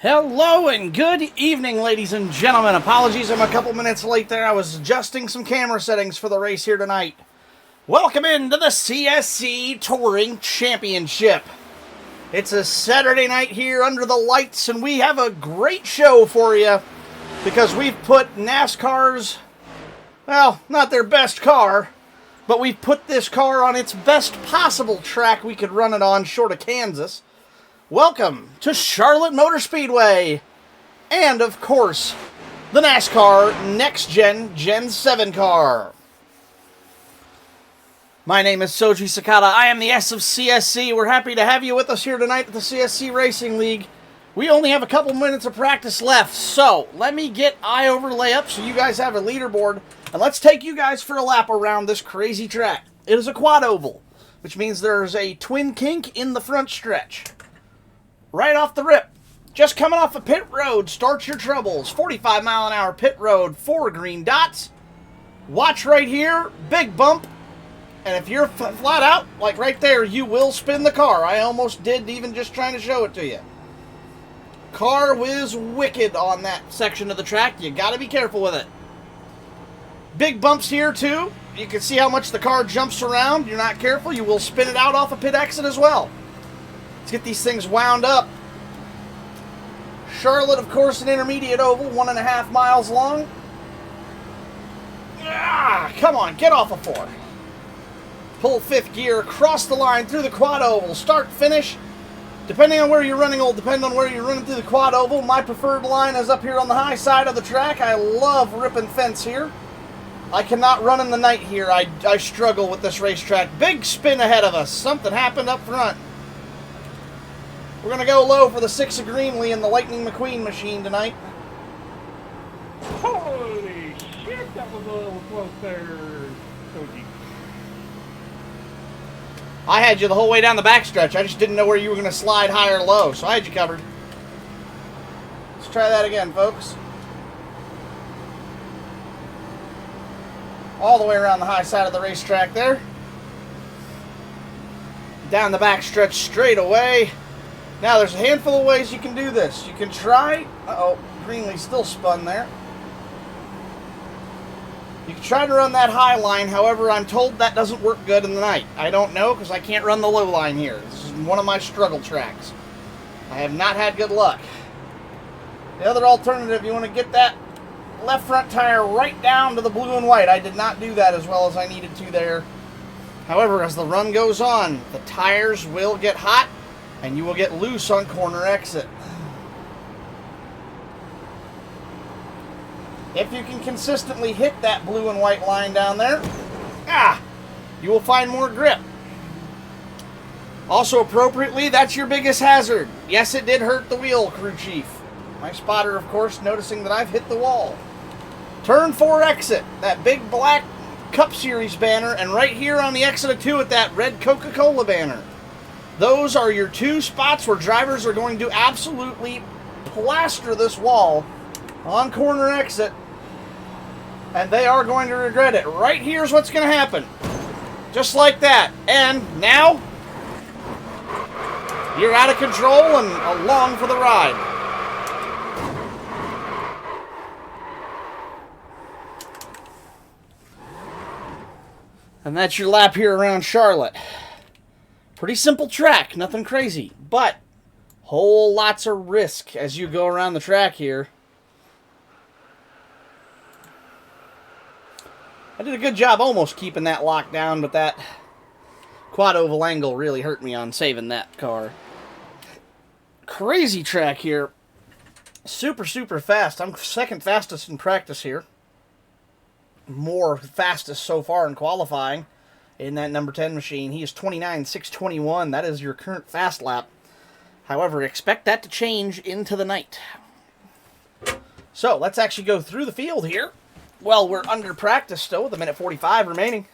Hello and good evening, ladies and gentlemen. Apologies, I'm a couple minutes late there. I was adjusting some camera settings for the race here tonight. Welcome into the CSC Touring Championship. It's a Saturday night here under the lights, and we have a great show for you because we've put NASCAR's, well, not their best car, but we've put this car on its best possible track we could run it on short of Kansas. Welcome to Charlotte Motor Speedway, and of course, the NASCAR Next Gen 7 car. My name is Soji Sakata. I am the S of CSC. We're happy to have you with us here tonight at the CSC Racing League. We only have a couple minutes of practice left, so let me get eye overlay up so you guys have a leaderboard, and let's take you guys for a lap around this crazy track. It is a quad oval, which means there's a twin kink in the front stretch. Right off the rip, just coming off a pit road, start your troubles. 45 mile an hour pit road, 4 green dots. Watch right here, big bump. And if you're flat out, like right there, you will spin the car. I almost did, even just trying to show it to you. Car whiz wicked on that section of the track. You got to be careful with it. Big bumps here too. You can see how much the car jumps around. You're not careful, you will spin it out off a pit exit as well. Let's get these things wound up. Charlotte, of course, an intermediate oval, 1.5 miles long. Come on, get off of 4. Pull 5th gear, cross the line through the quad oval, start, finish. Depending on where you're running, will depend on where you're running through the quad oval. My preferred line is up here on the high side of the track. I love ripping fence here. I cannot run in the night here. I struggle with this racetrack. Big spin ahead of us. Something happened up front. We're going to go low for the 6 of Greenlee and the Lightning McQueen machine tonight. Holy shit, that was a little close there, Koji. I had you the whole way down the backstretch. I just didn't know where you were going to slide high or low, so I had you covered. Let's try that again, folks. All the way around the high side of the racetrack there. Down the backstretch straight away. Now, there's a handful of ways you can do this. You can try... Uh-oh, Greenlee still spun there. You can try to run that high line. However, I'm told that doesn't work good in the night. I don't know, because I can't run the low line here. This is one of my struggle tracks. I have not had good luck. The other alternative, you want to get that left front tire right down to the blue and white. I did not do that as well as I needed to there. However, as the run goes on, the tires will get hot, and you will get loose on corner exit. If you can consistently hit that blue and white line down there, you will find more grip. Also appropriately, that's your biggest hazard. Yes, it did hurt the wheel, crew chief. My spotter, of course, noticing that I've hit the wall. Turn 4 exit, that big black Cup Series banner, and right here on the exit of 2 at that red Coca-Cola banner. Those are your 2 spots where drivers are going to absolutely plaster this wall on corner exit, and they are going to regret it. Right here's what's going to happen. Just like that. And now, you're out of control and along for the ride. And that's your lap here around Charlotte. Pretty simple track, nothing crazy, but whole lots of risk as you go around the track here. I did a good job almost keeping that lock down, but that quad oval angle really hurt me on saving that car. Crazy track here. Super, super fast. I'm second fastest in practice here. More fastest so far in qualifying. In that number 10 machine. He is 29.621. That is your current fast lap. However, expect that to change into the night. So, let's actually go through the field here. Well, we're under practice still with 1:45 remaining.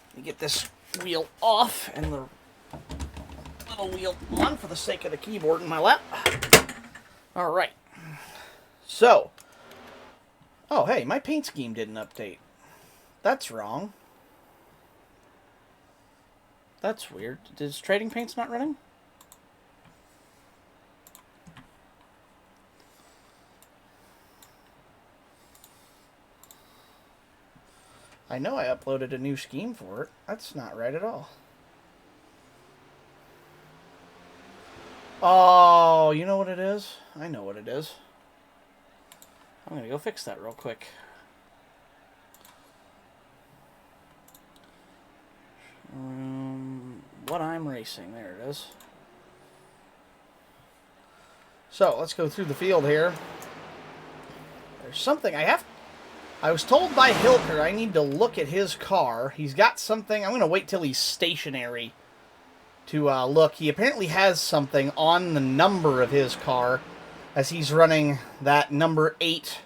Let me get this wheel off and the little wheel on for the sake of the keyboard in my lap. Alright. So. Oh, hey, my paint scheme didn't update. That's wrong. That's weird. Is Trading Paints not running? I know I uploaded a new scheme for it. That's not right at all. Oh, you know what it is? I know what it is. I'm going to go fix that real quick. What I'm racing. There it is. So, let's go through the field here. There's something I was told by Hilker I need to look at his car. He's got something. I'm going to wait till he's stationary to look. He apparently has something on the number of his car as he's running that number 8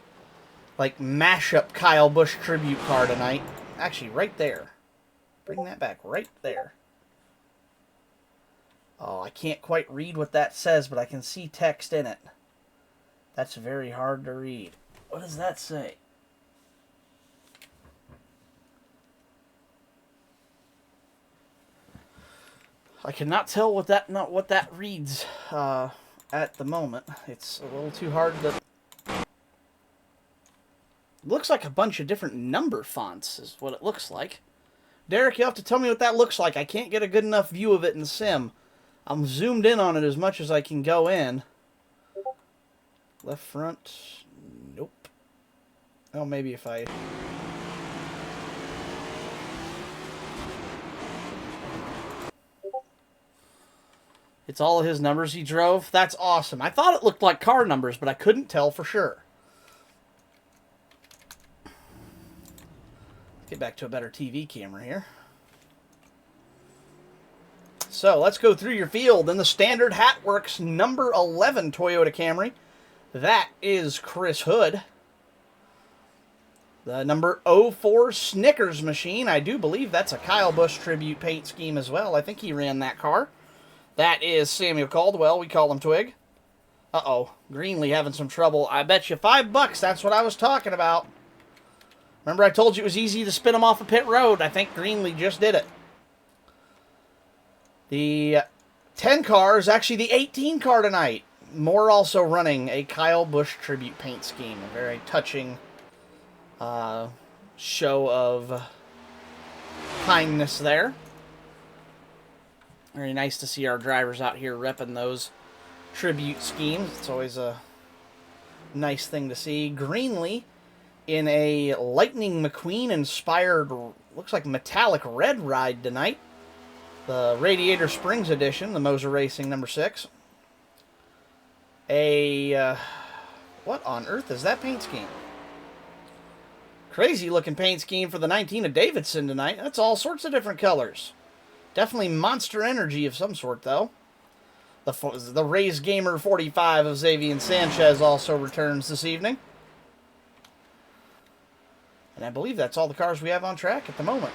like mashup Kyle Busch tribute car tonight. Actually, right there. Bring that back right there. Oh, I can't quite read what that says, but I can see text in it. That's very hard to read. What does that say? I cannot tell what that reads at the moment. It's a little too hard to... It looks like a bunch of different number fonts is what it looks like. Derek, you'll have to tell me what that looks like. I can't get a good enough view of it in Sim. I'm zoomed in on it as much as I can go in. Left front. Nope. Oh, maybe if I... It's all his numbers he drove? That's awesome. I thought it looked like car numbers, but I couldn't tell for sure. Get back to a better TV camera here. So, let's go through your field. In the Standard Hatworks number 11 Toyota Camry, that is Chris Hood. The number 04 Snickers machine, I do believe that's a Kyle Busch tribute paint scheme as well. I think he ran that car. That is Samuel Caldwell. We call him Twig. Uh-oh. Greenlee having some trouble. I bet you $5. That's what I was talking about. Remember I told you it was easy to spin him off a pit road? I think Greenlee just did it. The 10 car is actually the 18 car tonight. Moore also running a Kyle Busch tribute paint scheme. A very touching show of kindness there. Very nice to see our drivers out here repping those tribute schemes. It's always a nice thing to see. Greenlee in a Lightning McQueen-inspired, looks like metallic red ride tonight. The Radiator Springs edition, the Moser Racing number 6. What on earth is that paint scheme? Crazy looking paint scheme for the 19 of Davidson tonight. That's all sorts of different colors. Definitely Monster Energy of some sort, though. The Rays Gamer 45 of Xavier Sanchez also returns this evening. And I believe that's all the cars we have on track at the moment.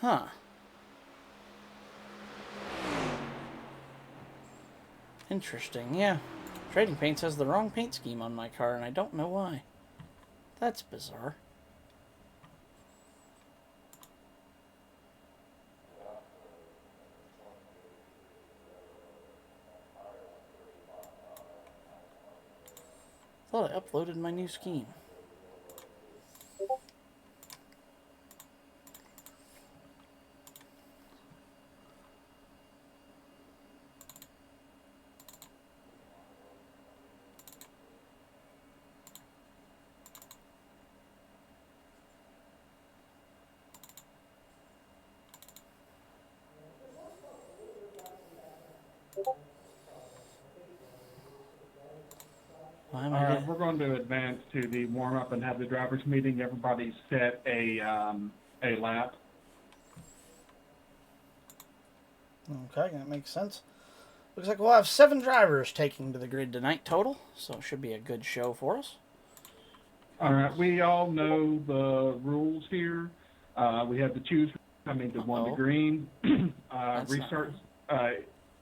Huh. Interesting, yeah. Trading Paints has the wrong paint scheme on my car, and I don't know why. That's bizarre. Thought I uploaded my new scheme. All right, we're going to advance to the warm-up and have the drivers' meeting. Everybody set a lap. Okay, that makes sense. Looks like we'll have 7 drivers taking to the grid tonight total, so it should be a good show for us. All right, we all know the rules here. We have to choose coming to one to green. Restarts,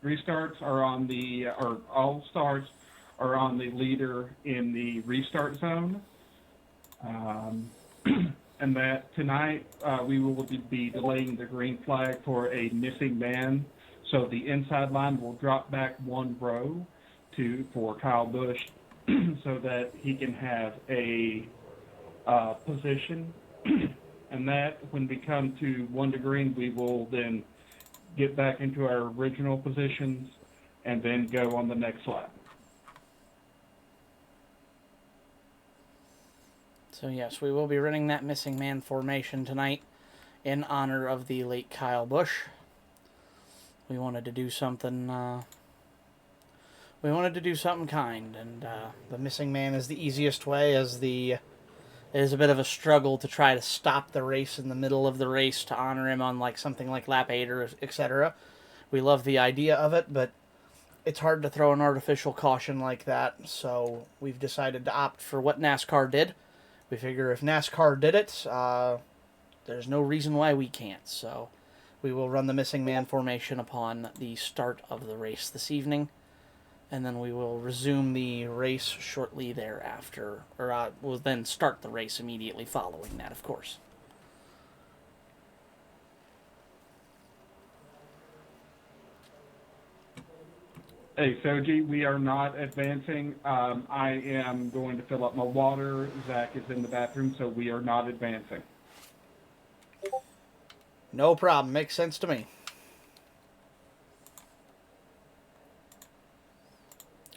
restarts are on the, or all starts are on the leader in the restart zone. And that tonight we will be delaying the green flag for a missing man. So the inside line will drop back one row for Kyle Busch so that he can have a position. And that when we come to one to green, we will then get back into our original positions and then go on the next lap. So yes, we will be running that missing man formation tonight in honor of the late Kyle Busch. We wanted to do something. We wanted to do something kind, and the missing man is the easiest way, as it is a bit of a struggle to try to stop the race in the middle of the race to honor him on like something like lap 8 or etc. We love the idea of it, but it's hard to throw an artificial caution like that, so we've decided to opt for what NASCAR did. We figure if NASCAR did it, there's no reason why we can't. So we will run the missing man formation upon the start of the race this evening, and then we will resume the race shortly thereafter. Or we'll then start the race immediately following that, of course. Hey, Soji, we are not advancing. I am going to fill up my water. Zach is in the bathroom, so we are not advancing. No problem. Makes sense to me.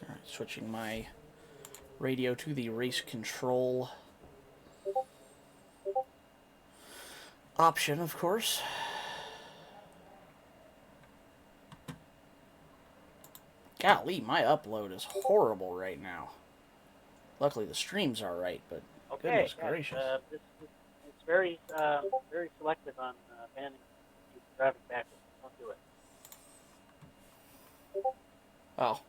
All right, switching my radio to the race control option, of course. Golly, my upload is horrible right now. Luckily, the stream's all right, but goodness gracious. It's very selective on banning you driving backwards. Don't do it. Oh.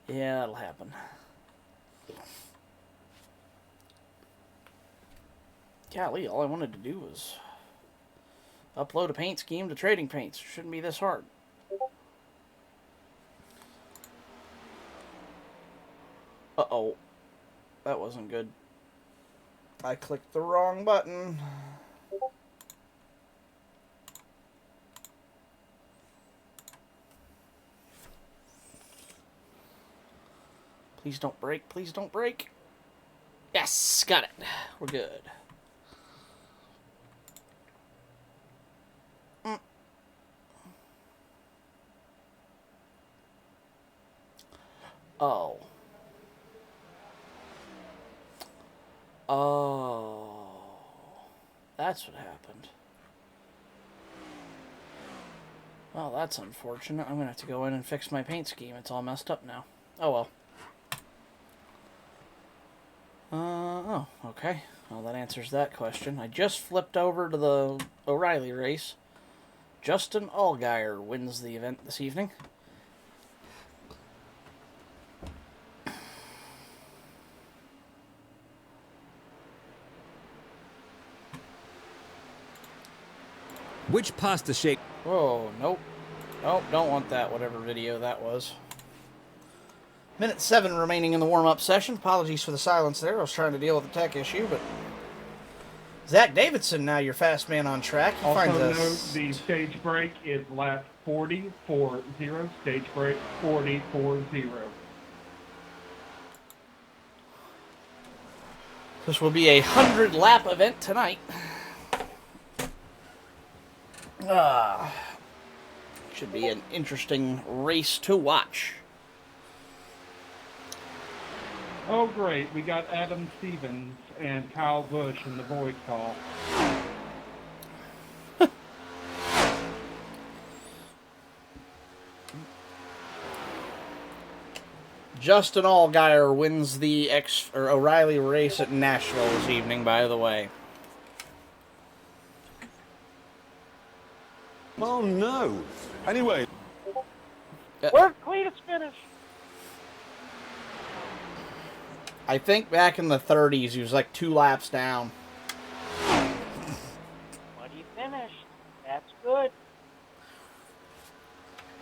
Yeah, that'll happen. Golly, all I wanted to do was upload a paint scheme to Trading Paints. Shouldn't be this hard. Uh-oh. That wasn't good. I clicked the wrong button. Please don't break. Please don't break. Yes, got it. We're good. Oh. Oh. That's what happened. Well, that's unfortunate. I'm going to have to go in and fix my paint scheme. It's all messed up now. Oh, well. Oh, okay. Well, that answers that question. I just flipped over to the O'Reilly race. Justin Allgaier wins the event this evening. Which pasta shape? Whoa, nope. Nope, don't want that, whatever video that was. Minute 7 remaining in the warm-up session. Apologies for the silence there. I was trying to deal with a tech issue, but... Zach Davidson, now your fast man on track. He Also finds note the stage break is lap 40-40. Stage break 40-40. This will be a 100-lap event tonight. Should be an interesting race to watch. Oh, great. We got Adam Stevens and Kyle Busch in the voice call. Justin Allgaier wins the O'Reilly race at Nashville this evening, by the way. Oh no. Anyway. Where'd Cletus finish? I think back in the 30s, he was like 2 laps down. But he finished. That's good.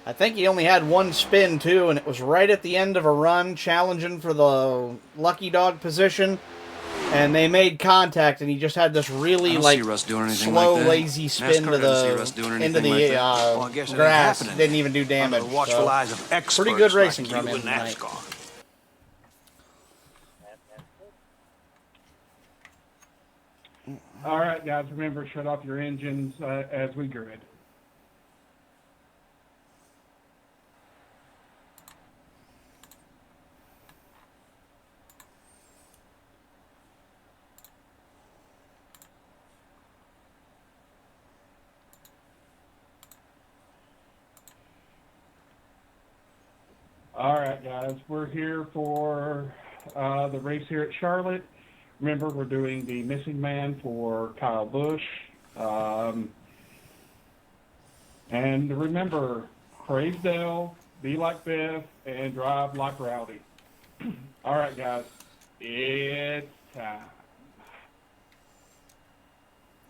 I think he only had 1 spin, too, and it was right at the end of a run, challenging for the lucky dog position. And they made contact, and he just had this really slow, lazy spin to the grass. Didn't even do damage. Under the watchful eyes of experts pretty good racing like from you him in tonight. NASCAR. That's good. All right, guys, remember, shut off your engines as we grid. All right, guys, we're here for the race here at Charlotte. Remember, we're doing the missing man for Kyle Busch. And remember, praise Dale, be like Beth, and drive like Rowdy. All right, guys, it's time.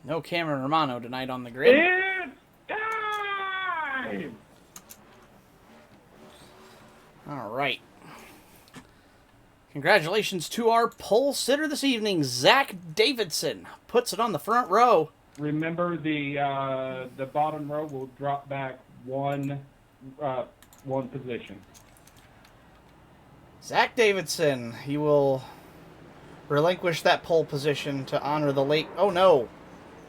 No Cameron Romano tonight on the grid. It's time! All right. Congratulations to our pole sitter this evening, Zach Davidson. Puts it on the front row. Remember, the bottom row will drop back one position. Zach Davidson, he will relinquish that pole position to honor the late... Oh, no.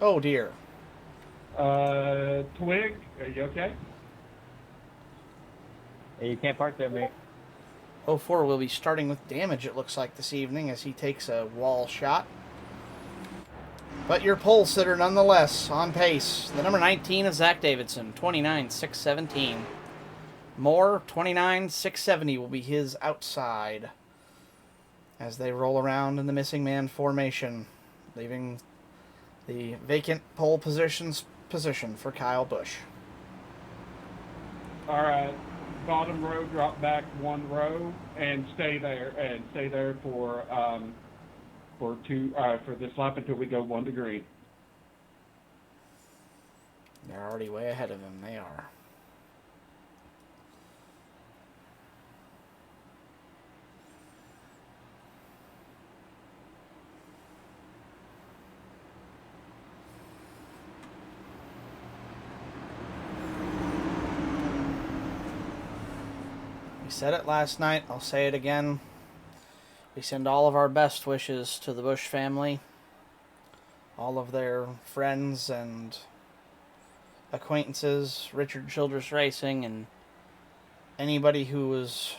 Oh, dear. Twig, are you okay? Hey, you can't park there, mate. 04 will be starting with damage, it looks like, this evening as he takes a wall shot. But your pole sitter, nonetheless, on pace. The number 19 of Zach Davidson, 29.617. Moore, 29.670 will be his outside as they roll around in the missing man formation, leaving the vacant pole position for Kyle Busch. All right. Bottom row, drop back 1 row, and stay there for this lap until we go 1 to green. They're already way ahead of him. They are. We said it last night, I'll say it again. We send all of our best wishes to the Busch family, all of their friends and acquaintances, Richard Childress Racing, and anybody who was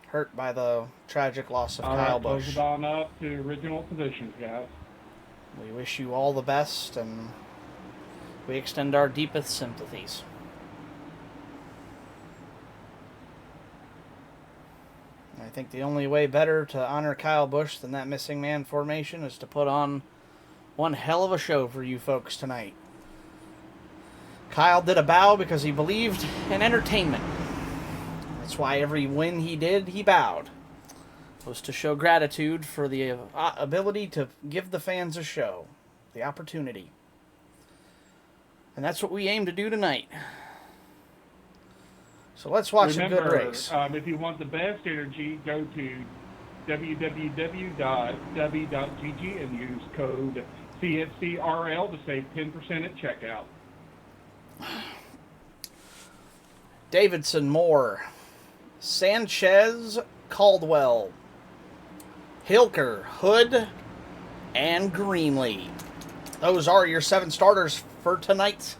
hurt by the tragic loss of Kyle Busch. Close it on up to original positions, guys. We wish you all the best, and we extend our deepest sympathies. I think the only way better to honor Kyle Busch than that missing man formation is to put on one hell of a show for you folks tonight. Kyle did a bow because he believed in entertainment. That's why every win he did, he bowed. It was to show gratitude for the ability to give the fans a show, the opportunity. And that's what we aim to do tonight. So let's watch a good race. If you want the best energy, go to www.w.gg and use code CSCRL to save 10% at checkout. Davidson, Moore, Sanchez, Caldwell, Hilker, Hood, and Greenlee. Those are your 7 starters for tonight.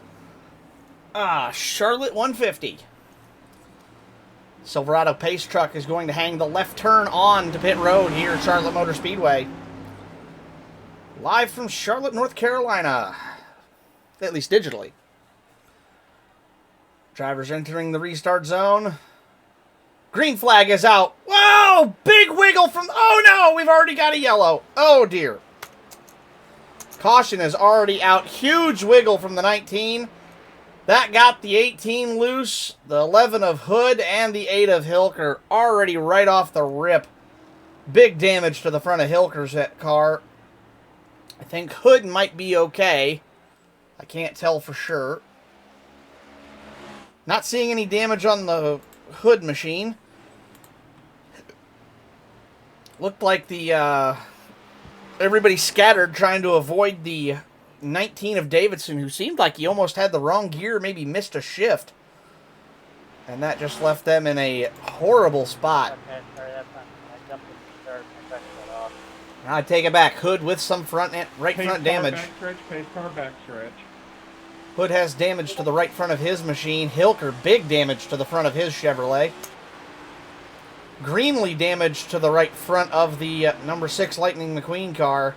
Charlotte 150. Silverado Pace Truck is going to hang the left turn on to pit road here at Charlotte Motor Speedway. Live from Charlotte, North Carolina. At least digitally. Drivers entering the restart zone. Green flag is out. Whoa! Big wiggle from... Oh no! We've already got a yellow. Oh dear. Caution is already out. Huge wiggle from the 19. That got the 18 loose, the 11 of Hood, and the 8 of Hilker already right off the rip. Big damage to the front of Hilker's car. I think Hood might be okay. I can't tell for sure. Not seeing any damage on the Hood machine. Looked like the everybody scattered trying to avoid the 19 of Davidson, who seemed like he almost had the wrong gear, maybe missed a shift. And that just left them in a horrible spot. Okay, sorry, that's not. I jumped in the start. I tried to shut off. I take it back. Hood with some right front damage. Pace car backstretch. Hood has damage to the right front of his machine. Hilker, big damage to the front of his Chevrolet. Greenlee damage to the right front of the number 6 Lightning McQueen car.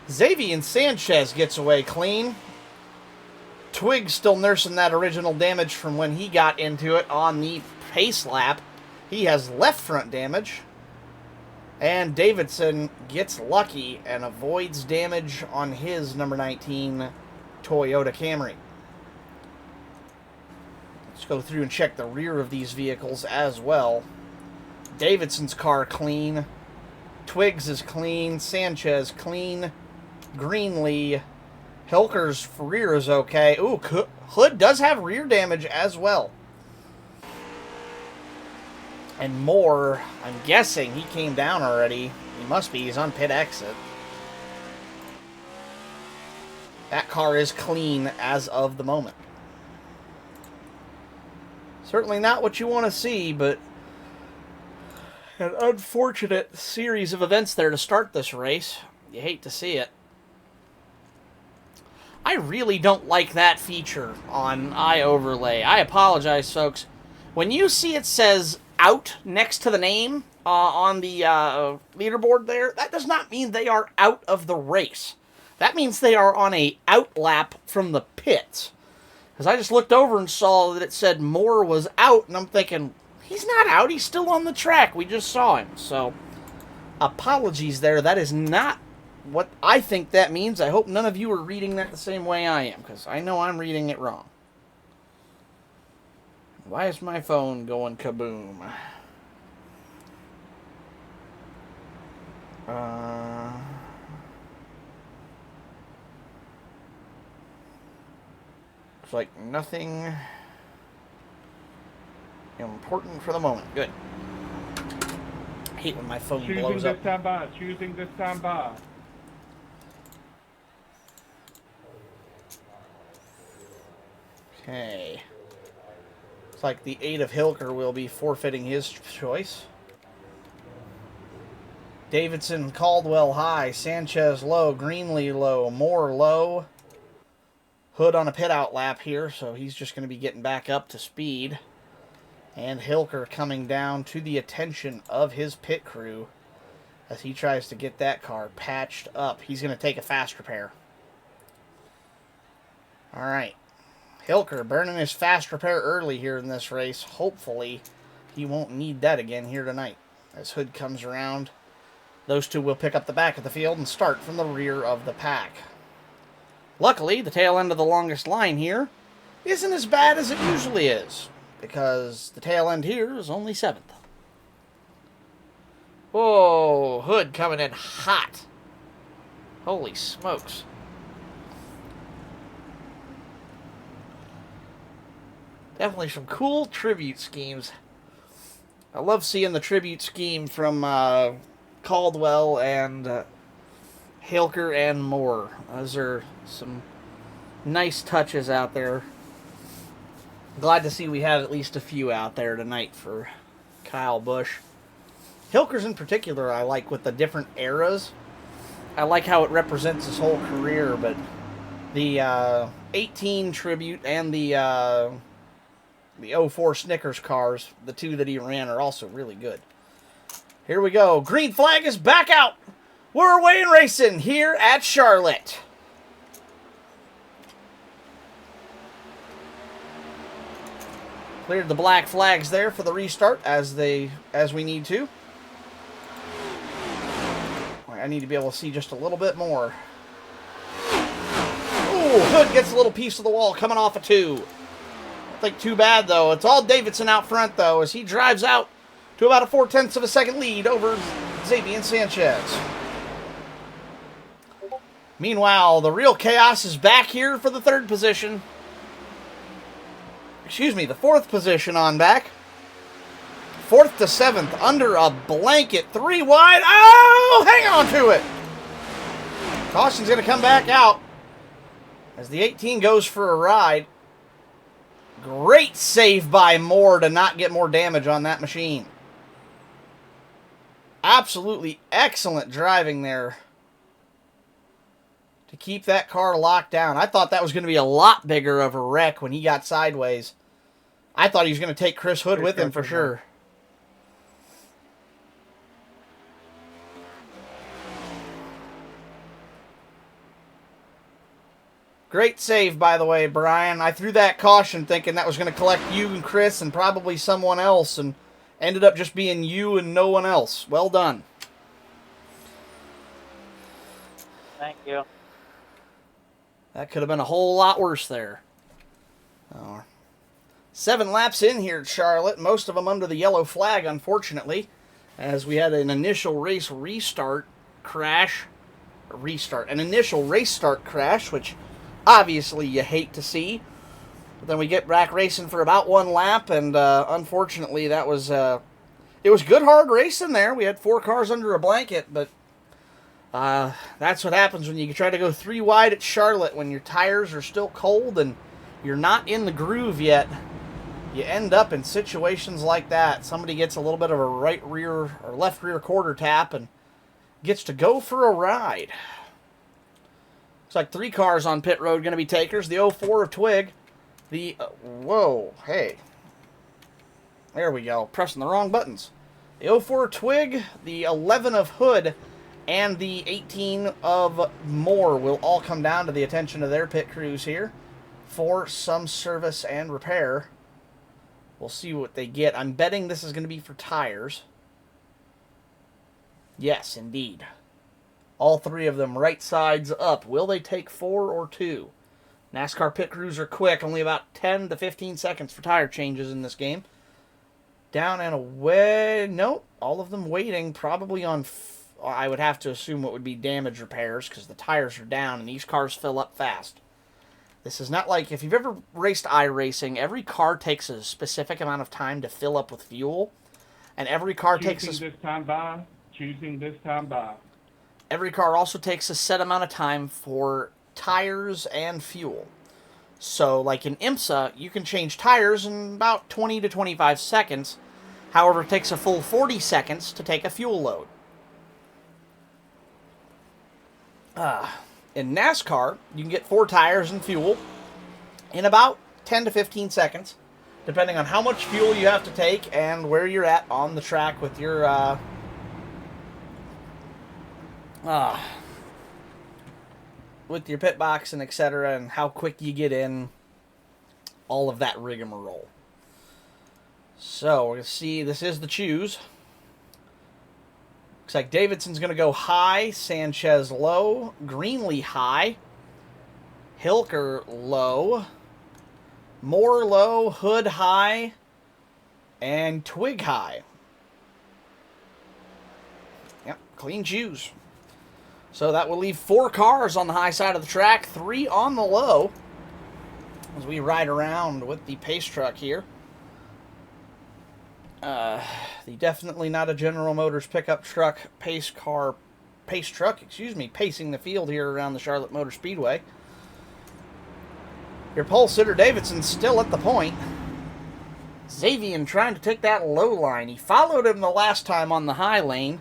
Xavier Sanchez gets away clean. Twig's still nursing that original damage from when he got into it on the pace lap. He has left front damage. And Davidson gets lucky and avoids damage on his number 19 Toyota Camry. Let's go through and check the rear of these vehicles as well. Davidson's car clean. Twiggs is clean. Sanchez clean. Greenlee. Hilker's rear is okay. Ooh, Hood does have rear damage as well. And Moore, I'm guessing he came down already. He must be. He's on pit exit. That car is clean as of the moment. Certainly not what you want to see, but an unfortunate series of events there to start this race. You hate to see it. I really don't like that feature on iOverlay. I apologize, folks. When you see it says out next to the name on the leaderboard there, that does not mean they are out of the race. That means they are on a out lap from the pits. Because I just looked over and saw that it said Moore was out, and I'm thinking, he's not out, he's still on the track. We just saw him. So, apologies there. That is not what I think that means. I hope none of you are reading that the same way I am, because I know I'm reading it wrong. Why is my phone going kaboom? Looks like nothing important for the moment. Good. I hate when my phone blows up. Choosing this time by. Okay. Looks like the 8 of Hilker will be forfeiting his choice. Davidson, Caldwell high, Sanchez low, Greenlee low, Moore low. Hood on a pit out lap here, so he's just going to be getting back up to speed. And Hilker coming down to the attention of his pit crew as he tries to get that car patched up. He's going to take a fast repair. All right. Hilker burning his fast repair early here in this race. Hopefully, he won't need that again here tonight. As Hood comes around, those two will pick up the back of the field and start from the rear of the pack. Luckily, the tail end of the longest line here isn't as bad as it usually is, because the tail end here is only 7th. Whoa, Hood coming in hot. Holy smokes. Definitely some cool tribute schemes. I love seeing the tribute scheme from Caldwell and Hilker and Moore. Those are some nice touches out there. Glad to see we have at least a few out there tonight for Kyle Busch. Hilker's in particular I like with the different eras. I like how it represents his whole career, but the 18 tribute and the 04 Snickers cars, the two that he ran, are also really good. Here we go. Green flag is back out. We're away and racing here at Charlotte. Cleared the black flags there for the restart as we need to. I need to be able to see just a little bit more. Ooh, Hood gets a little piece of the wall coming off of 2. Don't think too bad though. It's all Davidson out front though as he drives out to about a 4/10 of a second lead over Xavier Sanchez. Meanwhile, the real chaos is back here for the third position. Excuse me, the fourth position on back. 4th to 7th, under a blanket, 3 wide. Oh, hang on to it. Caution's going to come back out as the 18 goes for a ride. Great save by Moore to not get more damage on that machine. Absolutely excellent driving there to keep that car locked down. I thought that was going to be a lot bigger of a wreck when he got sideways. I thought he was going to take Chris Hood with him for sure. Great save, by the way, Brian. I threw that caution thinking that was going to collect you and Chris and probably someone else, and ended up just being you and no one else. Well done. Thank you. That could have been a whole lot worse there. 7 laps in here at Charlotte, most of them under the yellow flag, unfortunately, as we had an initial race restart crash. An initial race start crash, which obviously you hate to see. But then we get back racing for about 1 lap, and unfortunately that was it was good hard racing there. We had 4 cars under a blanket, but that's what happens when you try to go 3 wide at Charlotte when your tires are still cold and you're not in the groove yet. You end up in situations like that. Somebody gets a little bit of a right rear or left rear quarter tap and gets to go for a ride. Looks like 3 cars on pit road going to be takers. The 04 of Twig. The, whoa, hey. There we go. Pressing the wrong buttons. The 04 of Twig, the 11 of Hood, and the 18 of Moore will all come down to the attention of their pit crews here for some service and repair. We'll see what they get. I'm betting this is going to be for tires. Yes, indeed. All 3 of them right sides up. Will they take 4 or 2? NASCAR pit crews are quick. Only about 10 to 15 seconds for tire changes in this game. Down and away. Nope. All of them waiting. Probably on, I would have to assume what would be damage repairs because the tires are down and these cars fill up fast. This is not like, if you've ever raced iRacing, every car takes a specific amount of time to fill up with fuel. And every car takes Choosing this time by. Every car also takes a set amount of time for tires and fuel. So, like in IMSA, you can change tires in about 20 to 25 seconds. However, it takes a full 40 seconds to take a fuel load. In NASCAR, you can get 4 tires and fuel in about 10 to 15 seconds, depending on how much fuel you have to take and where you're at on the track with your pit box and etc., and how quick you get in, all of that rigmarole. So we're going to see, this is the choose. Looks like Davidson's going to go high, Sanchez low, Greenlee high, Hilker low, Moore low, Hood high, and Twig high. Yep, clean choose. So that will leave 4 cars on the high side of the track, 3 on the low, as we ride around with the pace truck here. The definitely not a General Motors pickup truck, pace truck, pacing the field here around the Charlotte Motor Speedway. Your pole sitter Davidson's still at the point. Xavier trying to take that low line. He followed him the last time on the high lane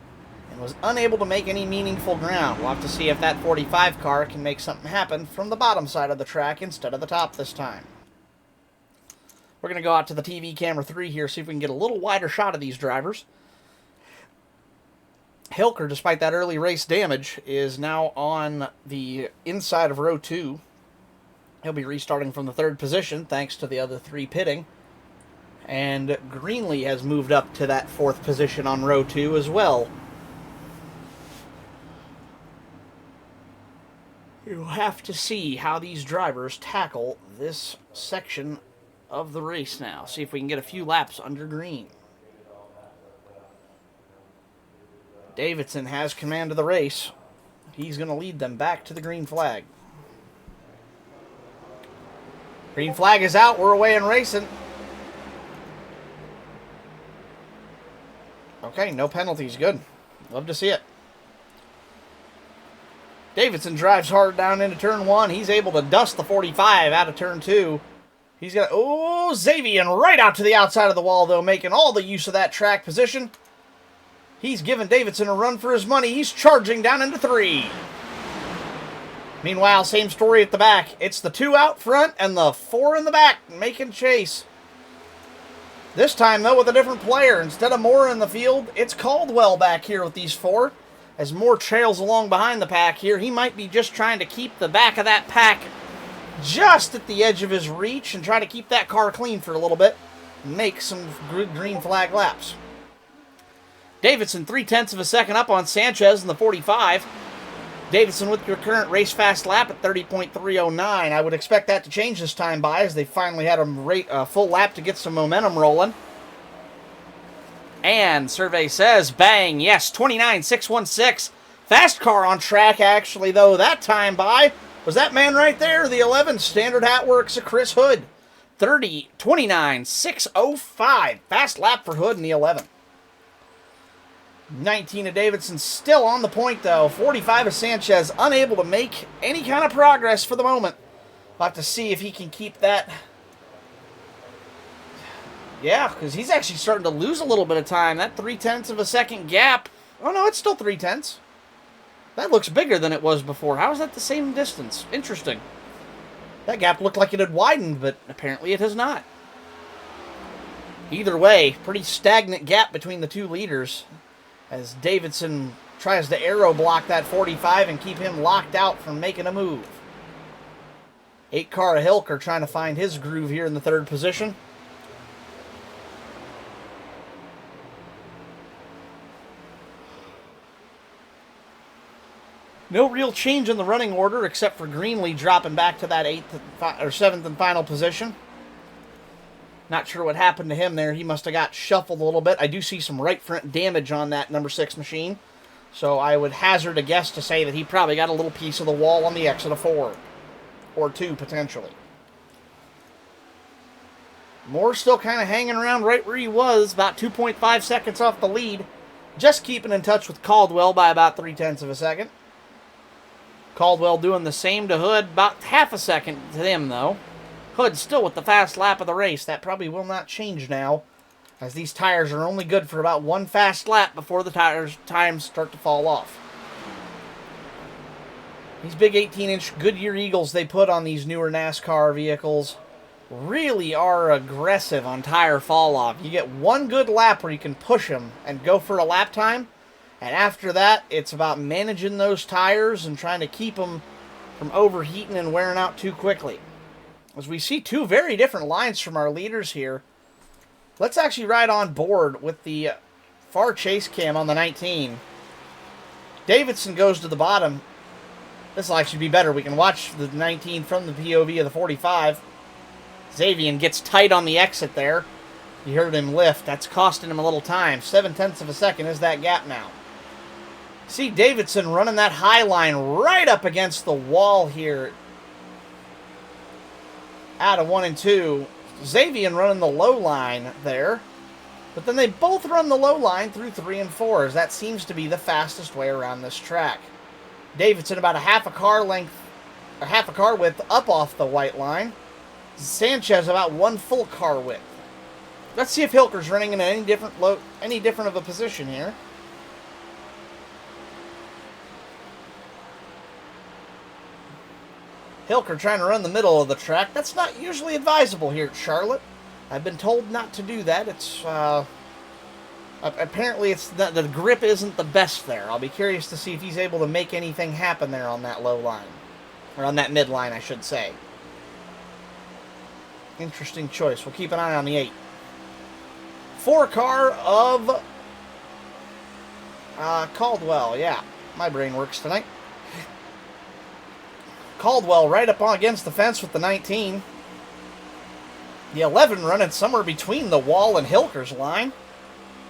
and was unable to make any meaningful ground. We'll have to see if that 45 car can make something happen from the bottom side of the track instead of the top this time. We're going to go out to the TV camera 3 here, see if we can get a little wider shot of these drivers. Hilker, despite that early race damage, is now on the inside of row 2. He'll be restarting from the 3rd position, thanks to the other 3 pitting. And Greenlee has moved up to that 4th position on row 2 as well. You'll have to see how these drivers tackle this section of the race now. See if we can get a few laps under green. Davidson has command of the race. He's going to lead them back to the green flag. Green flag is out. We're away and racing. Okay, no penalties. Good. Love to see it. Davidson drives hard down into turn 1. He's able to dust the 45 out of turn 2. He's got, oh, Xavier right out to the outside of the wall, though, making all the use of that track position. He's giving Davidson a run for his money. He's charging down into 3. Meanwhile, same story at the back. It's the 2 out front and the 4 in the back making chase. This time, though, with a different player. Instead of Moore in the field, it's Caldwell back here with these 4. As Moore trails along behind the pack here, he might be just trying to keep the back of that pack just at the edge of his reach and try to keep that car clean for a little bit and make some good green flag laps. Davidson 0.3 of a second up on Sanchez in the 45. Davidson with your current race fast lap at 30.309. I would expect that to change this time by as they finally had a full lap to get some momentum rolling. And survey says, bang, yes, 29.616. Fast car on track, actually, though, that time by. Was that man right there? The 11, Standard Hat Works of Chris Hood. 29.605. Fast lap for Hood in the 11. 19 of Davidson still on the point, though. 45 of Sanchez unable to make any kind of progress for the moment. We'll have to see if he can keep that. Yeah, because he's actually starting to lose a little bit of time. That 0.3 of a second gap. Oh, no, it's still 0.3. That looks bigger than it was before. How is that the same distance? Interesting. That gap looked like it had widened, but apparently it has not. Either way, pretty stagnant gap between the two leaders as Davidson tries to aero block that 45 and keep him locked out from making a move. 8-car Hilker trying to find his groove here in the 3rd position. No real change in the running order except for Greenlee dropping back to that 7th and final position. Not sure what happened to him there. He must have got shuffled a little bit. I do see some right front damage on that number 6 machine. So I would hazard a guess to say that he probably got a little piece of the wall on the exit of 4. Or 2, potentially. Moore still kind of hanging around right where he was, about 2.5 seconds off the lead. Just keeping in touch with Caldwell by about 0.3 of a second. Caldwell doing the same to Hood, about half a second to them, though. Hood still with the fast lap of the race. That probably will not change now, as these tires are only good for about 1 fast lap before the times start to fall off. These big 18-inch Goodyear Eagles they put on these newer NASCAR vehicles really are aggressive on tire fall off. You get 1 good lap where you can push them and go for a lap time, and after that, it's about managing those tires and trying to keep them from overheating and wearing out too quickly. As we see 2 very different lines from our leaders here, let's actually ride on board with the far chase cam on the 19. Davidson goes to the bottom. This will actually be better. We can watch the 19 from the POV of the 45. Xavier gets tight on the exit there. You heard him lift. That's costing him a little time. 0.7 of a second is that gap now. See Davidson running that high line right up against the wall here. Out of 1 and 2. Xavier running the low line there. But then they both run the low line through 3 and 4, as that seems to be the fastest way around this track. Davidson about a half a car width up off the white line. Sanchez about 1 full car width. Let's see if Hilker's running in any different of a position here. Hilker trying to run the middle of the track. That's not usually advisable here at Charlotte. I've been told not to do that. It's apparently the grip isn't the best there. I'll be curious to see if he's able to make anything happen there on that low line. Or on that mid line, I should say. Interesting choice. We'll keep an eye on the 8. 4-car of Caldwell. Yeah, my brain works tonight. Caldwell right up against the fence with the 19. The 11 running somewhere between the wall and Hilker's line.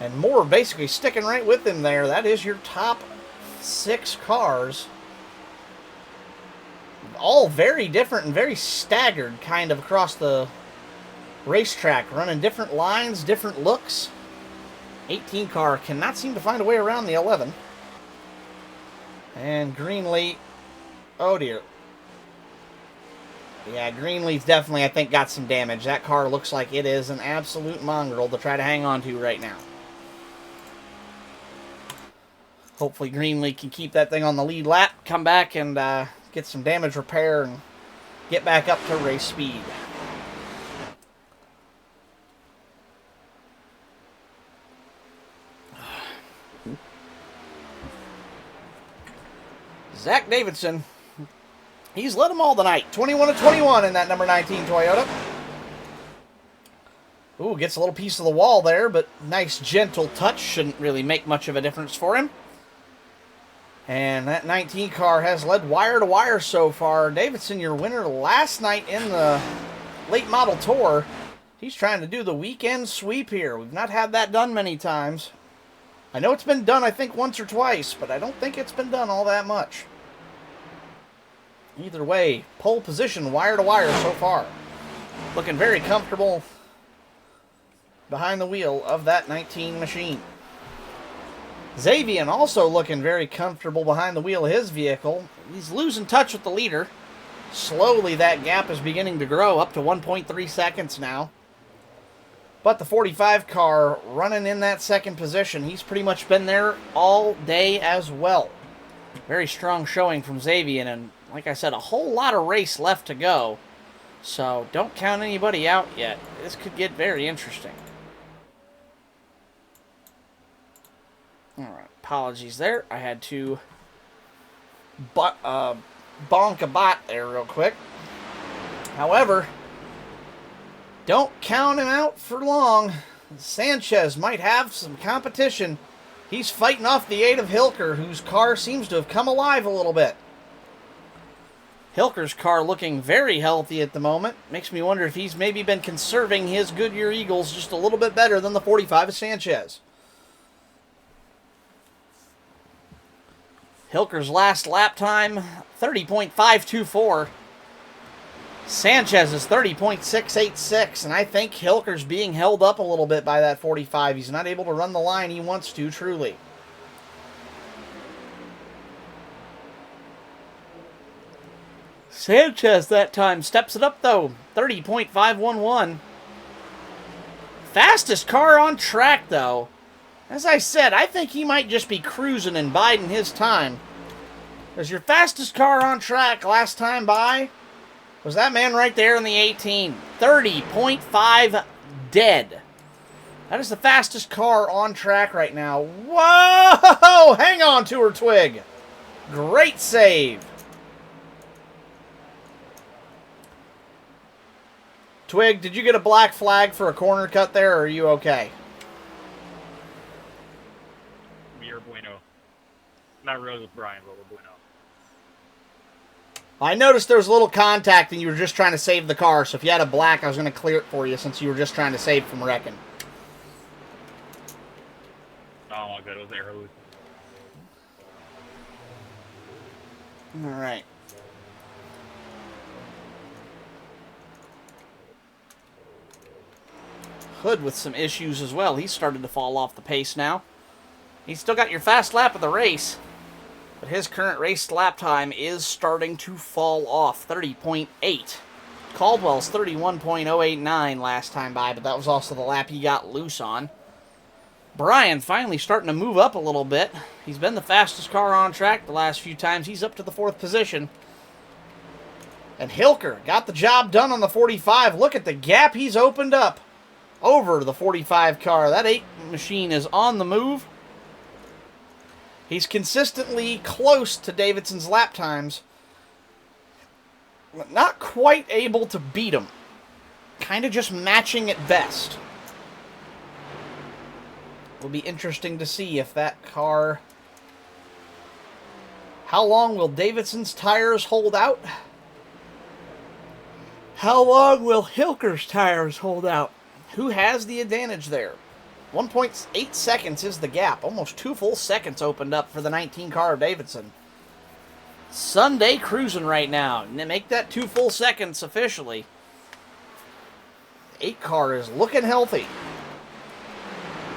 And Moore basically sticking right with him there. That is your top 6 cars. All very different and very staggered kind of across the racetrack. Running different lines, different looks. 18 car cannot seem to find a way around the 11. And Greenlee, oh dear. Yeah, Greenlee's definitely, I think, got some damage. That car looks like it is an absolute mongrel to try to hang on to right now. Hopefully Greenlee can keep that thing on the lead lap, come back and get some damage repair and get back up to race speed. Zach Davidson, he's led them all tonight. 21-21 in that number 19 Toyota. Ooh, gets a little piece of the wall there, but nice gentle touch. Shouldn't really make much of a difference for him. And that 19 car has led wire to wire so far. Davidson, your winner last night in the late model tour. He's trying to do the weekend sweep here. We've not had that done many times. I know it's been done, I think, once or twice, but I don't think it's been done all that much. Either way, pole position, wire to wire so far. Looking very comfortable behind the wheel of that 19 machine. Xavier also looking very comfortable behind the wheel of his vehicle. He's losing touch with the leader. Slowly that gap is beginning to grow up to 1.3 seconds now. But the 45 car running in that second position. He's pretty much been there all day as well. Very strong showing from Xavier, and like I said, a whole lot of race left to go. So don't count anybody out yet. This could get very interesting. Alright, apologies there. I had to bonk a bot there real quick. However, don't count him out for long. Sanchez might have some competition. He's fighting off the 8 of Hilker, whose car seems to have come alive a little bit. Hilker's car looking very healthy at the moment. Makes me wonder if he's maybe been conserving his Goodyear Eagles just a little bit better than the 45 of Sanchez. Hilker's last lap time, 30.524. Sanchez is 30.686, and I think Hilker's being held up a little bit by that 45. He's not able to run the line he wants to, truly. Sanchez that time steps it up, though, 30.511. Fastest car on track, though. As I said, I think he might just be cruising and biding his time. Because your fastest car on track last time by was that man right there in the 18. 30.5 dead. That is the fastest car on track right now. Whoa! Hang on to her, Twig. Great save. Twig, did you get a black flag for a corner cut there, or are you okay? You're bueno. Not really with Brian, but we're bueno. I noticed there was a little contact and you were just trying to save the car, so if you had a black, I was going to clear it for you since you were just trying to save from wrecking. No, all good. It was air hose. Alright. Hood with some issues as well. He's started to fall off the pace now. He's still got your fast lap of the race, but his current race lap time is starting to fall off. 30.8. Caldwell's 31.089 last time by, but that was also the lap he got loose on. Brian finally starting to move up a little bit. He's been the fastest car on track the last few times. He's up to the 4th position. And Hilker got the job done on the 45. Look at the gap he's opened up over the 45 car. That 8 machine is on the move. He's consistently close to Davidson's lap times. Not quite able to beat him. Kind of just matching at best. Will be interesting to see if that car... How long will Davidson's tires hold out? How long will Hilker's tires hold out? Who has the advantage there? 1.8 seconds is the gap. Almost 2 full seconds opened up for the 19 car of Davidson. Sunday cruising right now. Make that 2 full seconds officially. 8 car is looking healthy.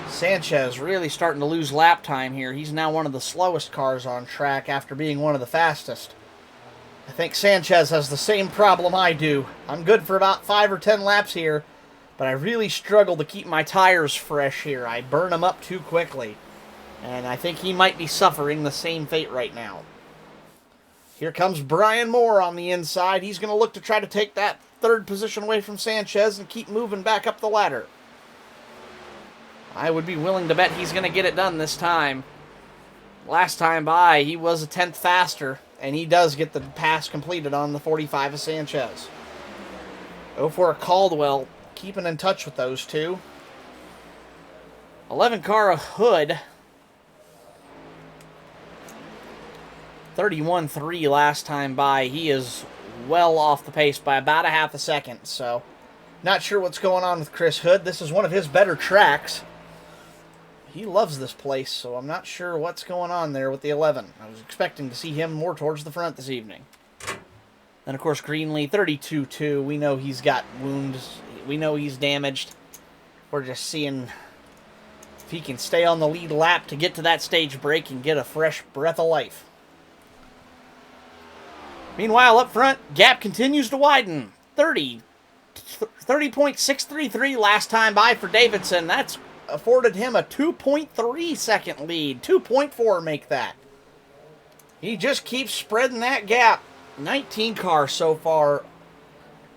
Sanchez really starting to lose lap time here. He's now one of the slowest cars on track after being one of the fastest. I think Sanchez has the same problem I do. I'm good for about 5 or 10 laps here, but I really struggle to keep my tires fresh here. I burn them up too quickly, and I think he might be suffering the same fate right now. Here comes Brian Moore on the inside. He's going to look to try to take that 3rd position away from Sanchez and keep moving back up the ladder. I would be willing to bet he's going to get it done this time. Last time by, he was a 10th faster, and he does get the pass completed on the 45 of Sanchez. Go for a Caldwell, keeping in touch with those two. 11 car of Hood. 31.3 last time by. He is well off the pace by about a half a second, so not sure what's going on with Chris Hood. This is one of his better tracks. He loves this place, so I'm not sure what's going on there with the 11. I was expecting to see him more towards the front this evening. Then, of course, Greenlee, 32.2. We know he's got wounds. We know he's damaged. We're just seeing if he can stay on the lead lap to get to that stage break and get a fresh breath of life. Meanwhile, up front, gap continues to widen. 30.633 last time by for Davidson. That's afforded him a 2.3 second lead. 2.4 make that. He just keeps spreading that gap. 19 car so far.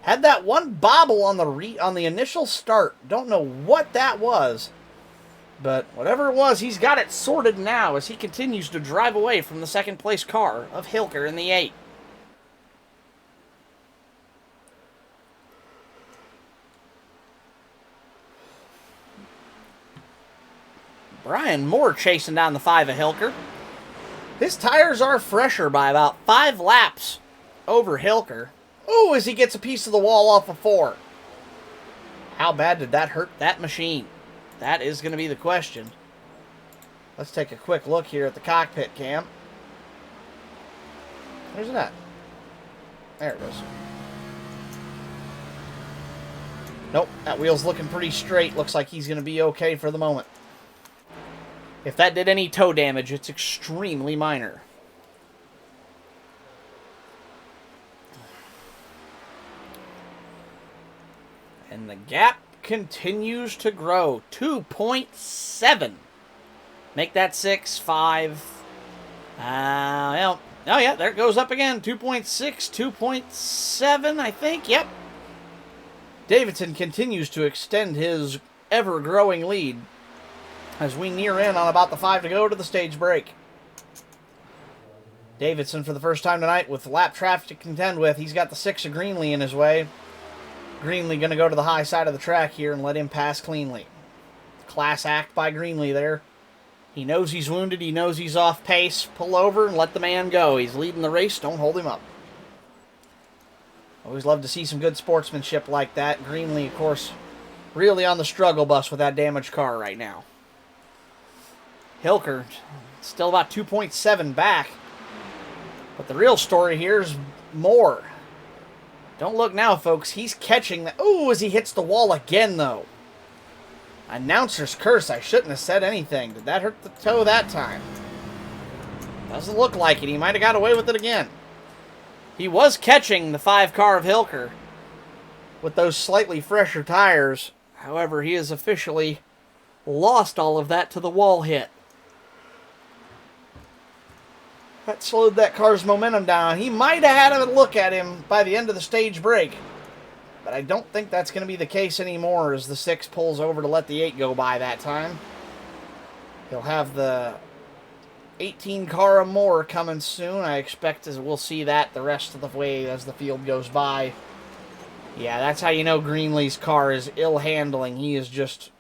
Had that one bobble on the initial start. Don't know what that was. But whatever it was, he's got it sorted now as he continues to drive away from the 2nd place car of Hilker in the 8. Brian Moore chasing down the 5 of Hilker. His tires are fresher by about 5 laps over Hilker. Ooh, as he gets a piece of the wall off of 4. How bad did that hurt that machine? That is going to be the question. Let's take a quick look here at the cockpit cam. Where's it at? There it is. Nope, that wheel's looking pretty straight. Looks like he's going to be okay for the moment. If that did any toe damage, it's extremely minor. And the gap continues to grow. 2.7. Make that 6, 5. Well, oh yeah, there it goes up again. 2.6, 2.7, I think. Yep. Davidson continues to extend his ever-growing lead as we near in on about the 5 to go to the stage break. Davidson, for the first time tonight, with lap traffic to contend with, he's got the 6 of Greenlee in his way. Greenlee going to go to the high side of the track here and let him pass cleanly. Class act by Greenlee there. He knows he's wounded. He knows he's off pace. Pull over and let the man go. He's leading the race. Don't hold him up. Always love to see some good sportsmanship like that. Greenlee, of course, really on the struggle bus with that damaged car right now. Hilker, still about 2.7 back. But the real story here is Moore. Don't look now, folks. He's catching the... Ooh, as he hits the wall again, though. Announcer's curse. I shouldn't have said anything. Did that hurt the toe that time? Doesn't look like it. He might have got away with it again. He was catching the 5 car of Hilker with those slightly fresher tires. However, he has officially lost all of that to the wall hit. That slowed that car's momentum down. He might have had a look at him by the end of the stage break. But I don't think that's going to be the case anymore as the 6 pulls over to let the 8 go by that time. He'll have the 18 car or more coming soon. I expect as we'll see that the rest of the way as the field goes by. Yeah, that's how you know Greenlee's car is ill handling. He is just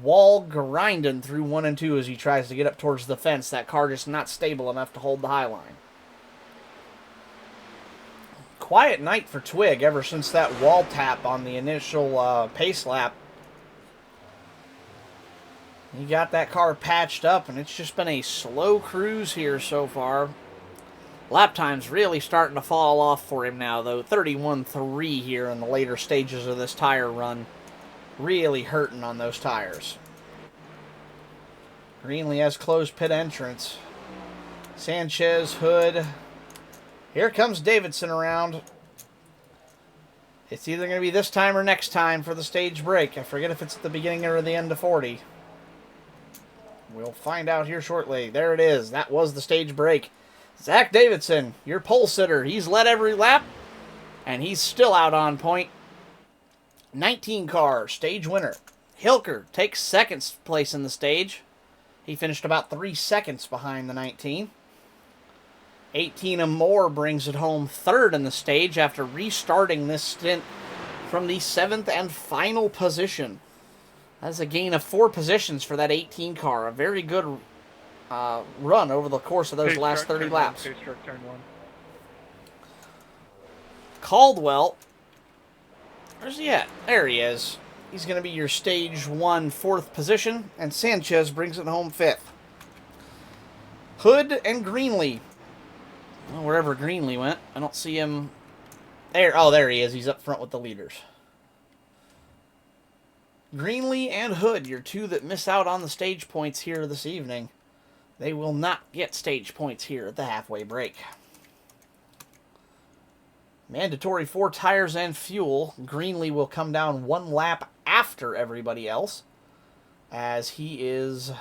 wall grinding through 1 and 2 as he tries to get up towards the fence. That car just not stable enough to hold the high line. Quiet night for Twig ever since that wall tap on the initial pace lap. He got that car patched up, and it's just been a slow cruise here so far. Lap time's really starting to fall off for him now, though. 31.3 here in the later stages of this tire run. Really hurting on those tires. Greenlee has closed pit entrance. Sanchez, Hood. Here comes Davidson around. It's either going to be this time or next time for the stage break. I forget if it's at the beginning or the end of 40. We'll find out here shortly. There it is. That was the stage break. Zach Davidson, your pole sitter. He's led every lap, and he's still out on point. 19 car, stage winner. Hilker takes second place in the stage. He finished about 3 seconds behind the 19. 18 and more brings it home third in the stage after restarting this stint from the 7th and final position. That's a gain of 4 positions for that 18 car. A very good run over the course of those last 30 laps. Caldwell, where's he at? There he is. He's going to be your stage 1 4th position, and Sanchez brings it home 5th. Hood and Greenlee. Well, wherever Greenlee went, I don't see him there. Oh, there he is. He's up front with the leaders. Greenlee and Hood, your two that miss out on the stage points here this evening. They will not get stage points here at the halfway break. Mandatory 4 tires and fuel. Greenlee will come down 1 lap after everybody else, as he is...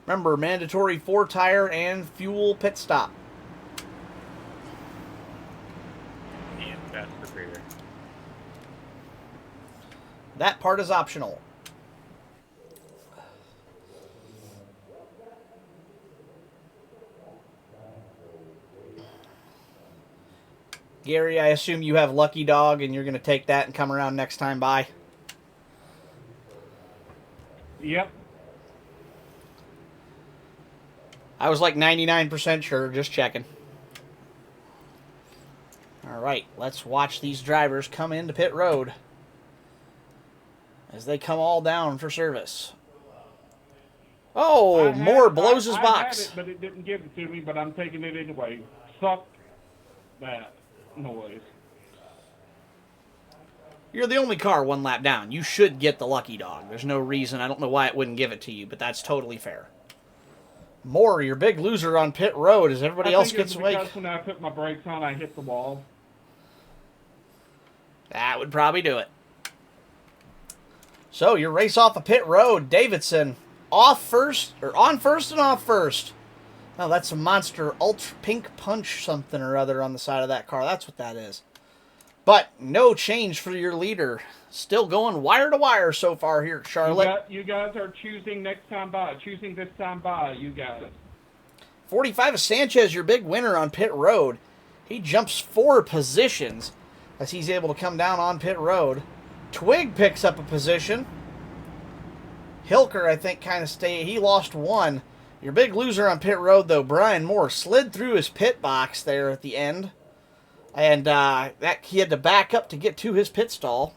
Remember, mandatory 4 tire and fuel pit stop. And fast preparator. That part is optional. Gary, I assume you have Lucky Dog and you're going to take that and come around next time by? Yep. I was like 99% sure, just checking. All right, let's watch these drivers come into pit road as they come all down for service. Oh, Moore blows his box. I had it, but it didn't give it to me, but I'm taking it anyway. Fuck that noise. You're the only car 1 lap down. You should get the Lucky Dog. There's no reason. I don't know why it wouldn't give it to you, but that's totally fair. Moore, your big loser on pit road as everybody else gets away. Because when I put my brakes on, I hit the wall. That would probably do it. So, your race off of pit road. Davidson off first, or on first and off first. Oh, that's a monster ultra pink punch something or other on the side of that car. That's what that is. But no change for your leader. Still going wire to wire so far here at Charlotte. You guys are choosing next time by. Choosing this time by, you guys. 45 of Sanchez, your big winner on pit road. He jumps 4 positions as he's able to come down on pit road. Twig picks up a position. Hilker, I think, kind of stayed. He lost 1. Your big loser on pit road, though, Brian Moore, slid through his pit box there at the end. And that he had to back up to get to his pit stall.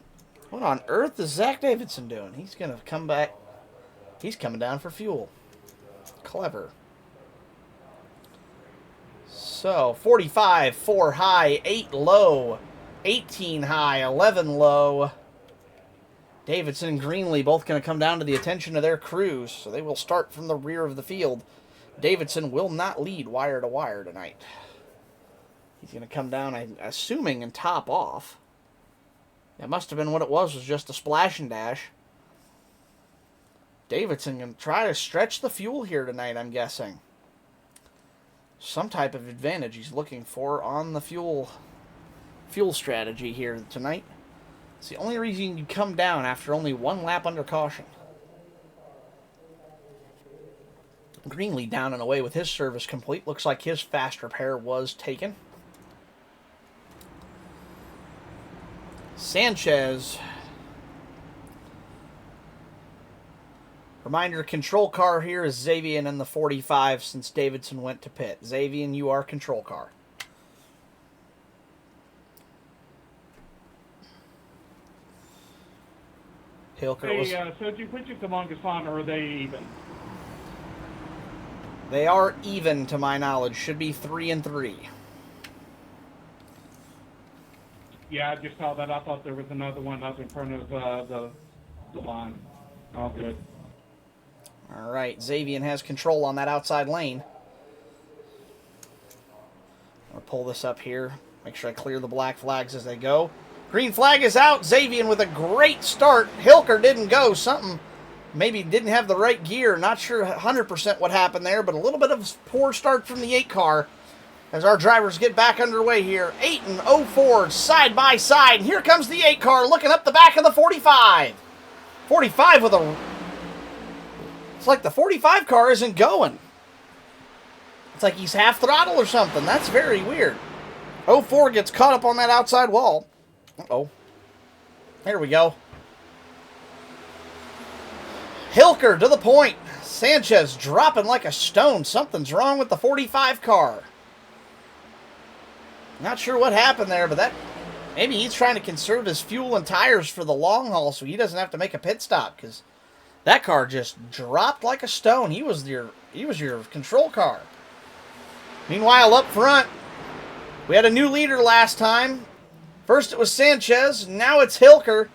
What on earth is Zach Davidson doing? He's going to come back. He's coming down for fuel. Clever. So, 45, 4 high, 8 low, 18 high, 11 low. Davidson and Greenlee both going to come down to the attention of their crews, so they will start from the rear of the field. Davidson will not lead wire to wire tonight. He's going to come down, I'm assuming, and top off. That must have been what it was just a splash and dash. Davidson going to try to stretch the fuel here tonight, I'm guessing. Some type of advantage he's looking for on the fuel strategy here tonight. It's the only reason you come down after only 1 lap under caution. Greenlee down and away with his service complete. Looks like his fast repair was taken. Sanchez. Reminder, control car here is Xavier in the 45 since Davidson went to pit. Xavier, you are control car. Hilker was... Hey, Soji, which is the longest line, or are they even? They are even, to my knowledge. Should be 3 and 3. Yeah, I just saw that. I thought there was another one up in front of the line. All good. All right, Xavier has control on that outside lane. I'll pull this up here. Make sure I clear the black flags as they go. Green flag is out. Xavier with a great start. Hilker didn't go. Something maybe didn't have the right gear. Not sure 100% what happened there, but a little bit of a poor start from the 8 car as our drivers get back underway here. 8 and 04 side by side. And here comes the 8 car looking up the back of the 45. 45 with a... It's like the 45 car isn't going. It's like he's half throttle or something. That's very weird. 04 gets caught up on that outside wall. Uh-oh. There we go. Hilker to the point. Sanchez dropping like a stone. Something's wrong with the 45 car. Not sure what happened there, but that... Maybe he's trying to conserve his fuel and tires for the long haul so he doesn't have to make a pit stop, because that car just dropped like a stone. He was your control car. Meanwhile, up front, we had a new leader last time. First it was Sanchez, now it's Hilker.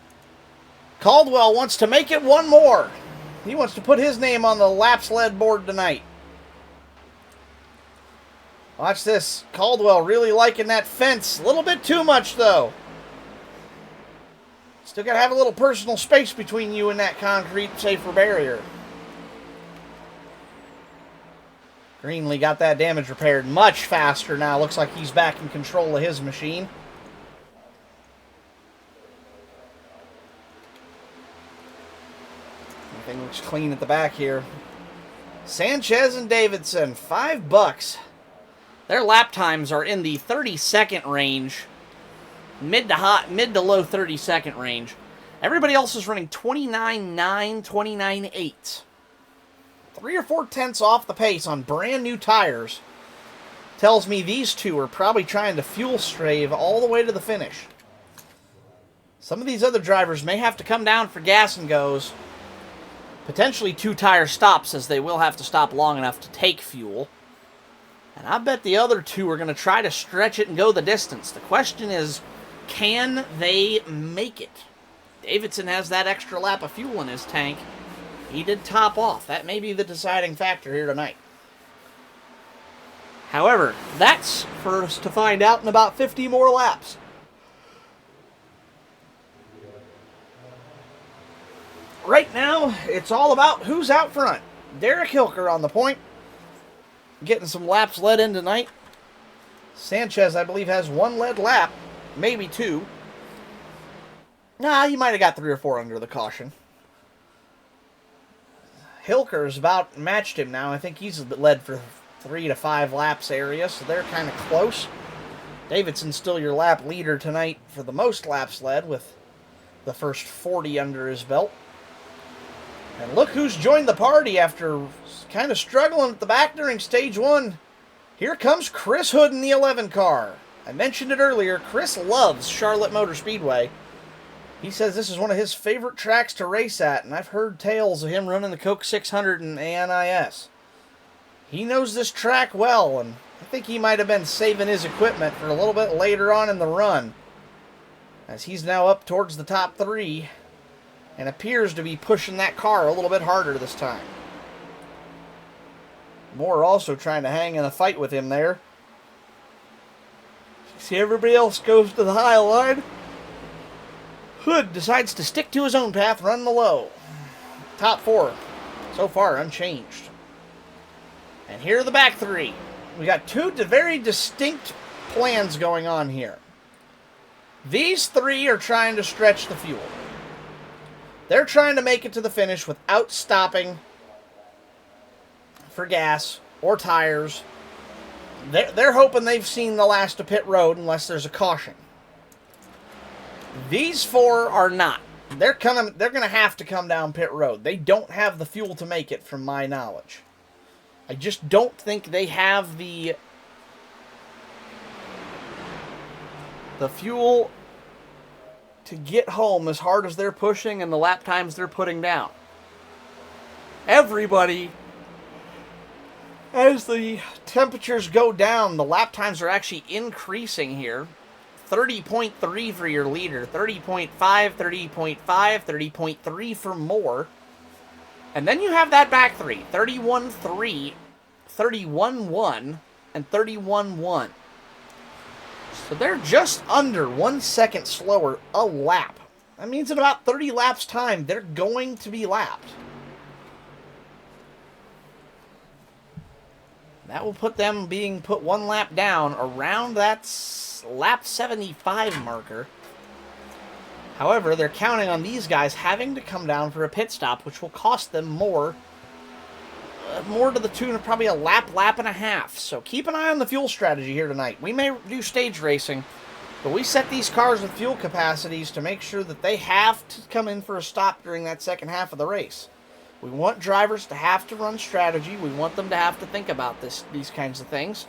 Caldwell wants to make it one more. He wants to put his name on the laps led board tonight. Watch this. Caldwell really liking that fence. A little bit too much, though. Still got to have a little personal space between you and that concrete safer barrier. Greenlee got that damage repaired much faster now. Looks like he's back in control of his machine. Everything looks clean at the back here. Sanchez and Davidson, $5. Their lap times are in the 30-second range. Mid to low 30-second range. Everybody else is running 29.9, 29.8. 3 or 4 tenths off the pace on brand new tires. Tells me these two are probably trying to fuel strave all the way to the finish. Some of these other drivers may have to come down for gas and goes. Potentially 2 tire stops, as they will have to stop long enough to take fuel. And I bet the other 2 are going to try to stretch it and go the distance. The question is, can they make it? Davidson has that extra lap of fuel in his tank. He did top off. That may be the deciding factor here tonight. However, that's for us to find out in about 50 more laps. Right now, it's all about who's out front. Derek Hilker on the point. Getting some laps led in tonight. Sanchez, I believe, has 1 lead lap. Maybe 2. Nah, he might have got 3 or 4 under the caution. Hilker's about matched him now. I think he's led for 3 to 5 laps area, so they're kind of close. Davidson's still your lap leader tonight for the most laps led, with the first 40 under his belt. And look who's joined the party after kind of struggling at the back during stage 1. Here comes Chris Hood in the 11 car. I mentioned it earlier, Chris loves Charlotte Motor Speedway. He says this is one of his favorite tracks to race at, and I've heard tales of him running the Coke 600 and ANIS. He knows this track well, and I think he might have been saving his equipment for a little bit later on in the run, as he's now up towards the top 3 and appears to be pushing that car a little bit harder this time. Moore also trying to hang in a fight with him there. See, everybody else goes to the high line. Hood decides to stick to his own path, run the low. Top 4, so far unchanged. And here are the back 3. We got 2 very distinct plans going on here. These 3 are trying to stretch the fuel. They're trying to make it to the finish without stopping for gas or tires. They're hoping they've seen the last of pit road unless there's a caution. These 4 are not. They're going to have to come down pit road. They don't have the fuel to make it, from my knowledge. I just don't think they have the fuel to get home as hard as they're pushing and the lap times they're putting down. Everybody, as the temperatures go down, the lap times are actually increasing here. 30.3 for your leader, 30.5, 30.5, 30.3 for more. And then you have that back three, 31.3, 31.1, and 31.1. So they're just under 1 second slower a lap. That means in about 30 laps time, they're going to be lapped. That will put them being put 1 lap down around that lap 75 marker. However, they're counting on these guys having to come down for a pit stop, which will cost them more to the tune of probably a lap and a half. So keep an eye on the fuel strategy here tonight. We may do stage racing, but we set these cars with fuel capacities to make sure that they have to come in for a stop during that second half of the race. We want drivers to have to run strategy. We want them to have to think about these kinds of things.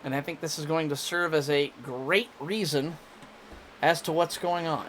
And I think this is going to serve as a great reason as to what's going on.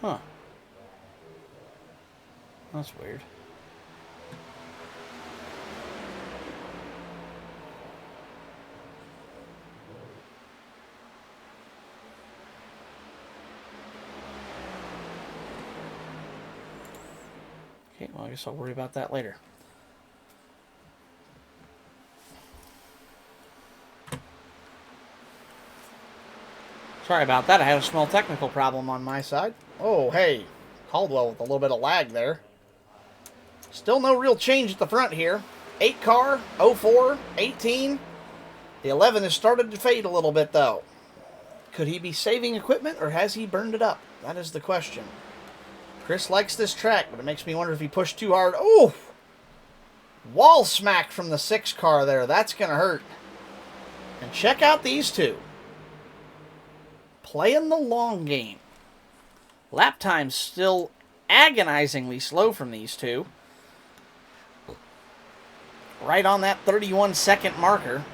Huh. That's weird. Okay, well, I guess I'll worry about that later. Sorry about that. I had a small technical problem on my side. Oh, hey. Caldwell with a little bit of lag there. Still no real change at the front here. 8 car, 04, 18. The 11 has started to fade a little bit, though. Could he be saving equipment, or has he burned it up? That is the question. Chris likes this track, but it makes me wonder if he pushed too hard. Oh! Wall smack from the 6 car there. That's going to hurt. And check out these two. Playing the long game. Lap time's still agonizingly slow from these two. Right on that 31-second marker.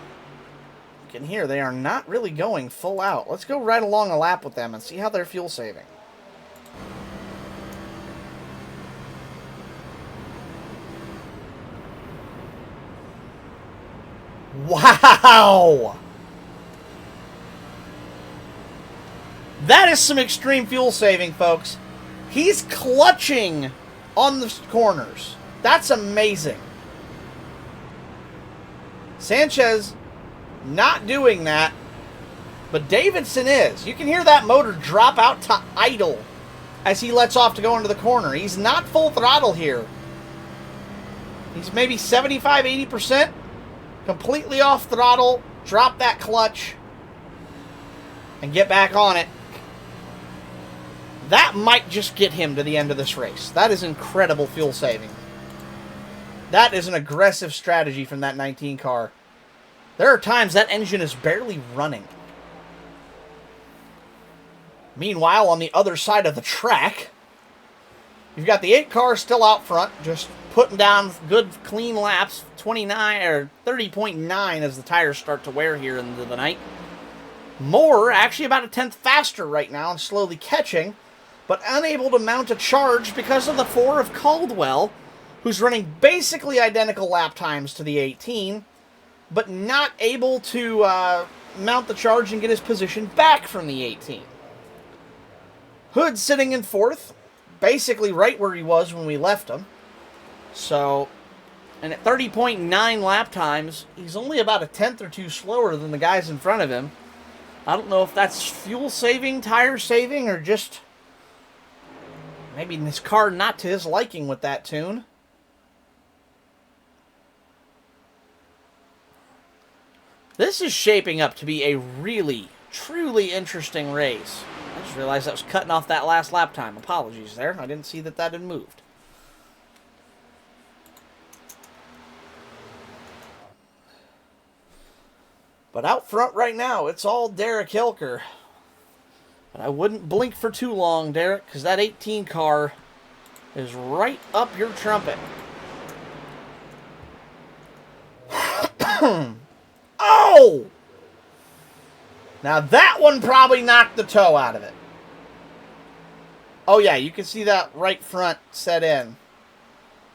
You can hear they are not really going full out. Let's go right along a lap with them and see how they're fuel saving. Wow! That is some extreme fuel saving, folks. He's clutching on the corners. That's amazing. Sanchez not doing that, but Davidson is. You can hear that motor drop out to idle as he lets off to go into the corner. He's not full throttle here. He's maybe 75, 80%. Completely off throttle. Drop that clutch and get back on it. That might just get him to the end of this race. That is incredible fuel saving. That is an aggressive strategy from that 19 car. There are times that engine is barely running. Meanwhile, on the other side of the track, you've got the 8 car still out front, just putting down good, clean laps. 29 or 30.9 as the tires start to wear here into the night. Moore actually about a tenth faster right now and slowly catching, but unable to mount a charge because of the 4 of Caldwell, who's running basically identical lap times to the 18, but not able to mount the charge and get his position back from the 18. Hood sitting in 4th, basically right where he was when we left him. So, and at 30.9 lap times, he's only about a tenth or two slower than the guys in front of him. I don't know if that's fuel saving, tire saving, or just maybe this car not to his liking with that tune. This is shaping up to be a really, truly interesting race. I just realized that was cutting off that last lap time. Apologies there. I didn't see that that had moved. But out front right now, it's all Derek Hilker. But I wouldn't blink for too long, Derek, because that 18 car is right up your trumpet. Oh! Now that one probably knocked the toe out of it. Oh yeah, you can see that right front set in.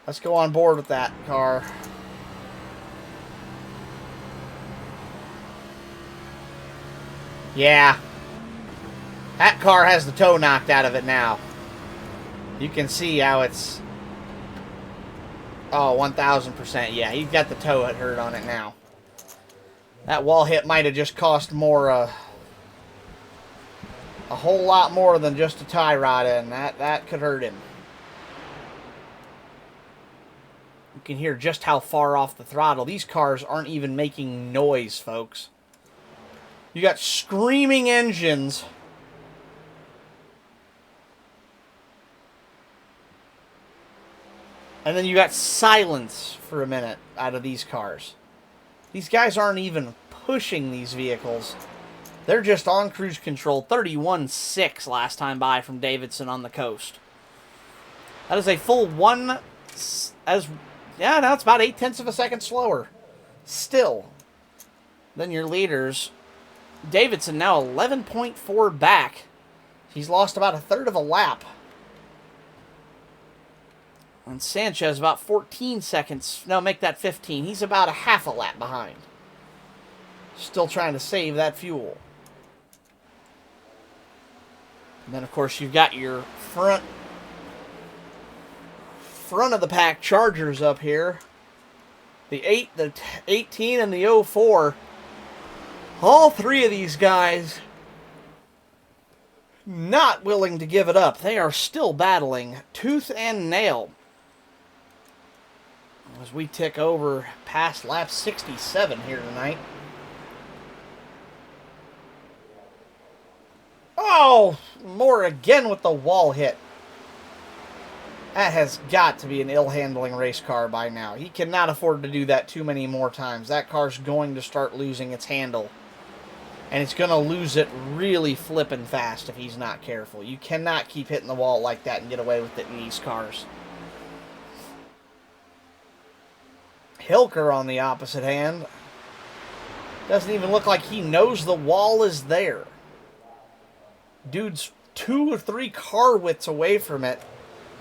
Let's go on board with that car. Yeah. That car has the toe knocked out of it now. You can see how it's... Oh, 1,000%. Yeah, he's got the toe hurt on it now. That wall hit might have just cost more, a whole lot more than just a tie rod in. That could hurt him. You can hear just how far off the throttle. These cars aren't even making noise, folks. You got screaming engines. And then you got silence for a minute out of these cars. These guys aren't even pushing these vehicles. They're just on cruise control. 31.6 last time by from Davidson on the coast. That is a full now it's about 0.8 of a second slower. Still than your leaders. Davidson now 11.4 back. He's lost about 1/3 of a lap. And Sanchez about 14 seconds. No, make that 15. He's about 1/2 a lap behind. Still trying to save that fuel. And then, of course, you've got your front of the pack Chargers up here. The 18, and the 04. All three of these guys not willing to give it up. They are still battling tooth and nail. As we tick over past lap 67 here tonight. Oh, Moore again with the wall hit. That has got to be an ill-handling race car by now. He cannot afford to do that too many more times. That car's going to start losing its handle. And it's going to lose it really flipping fast if he's not careful. You cannot keep hitting the wall like that and get away with it in these cars. Hilker, on the opposite hand, doesn't even look like he knows the wall is there. Dude's 2 or 3 car widths away from it.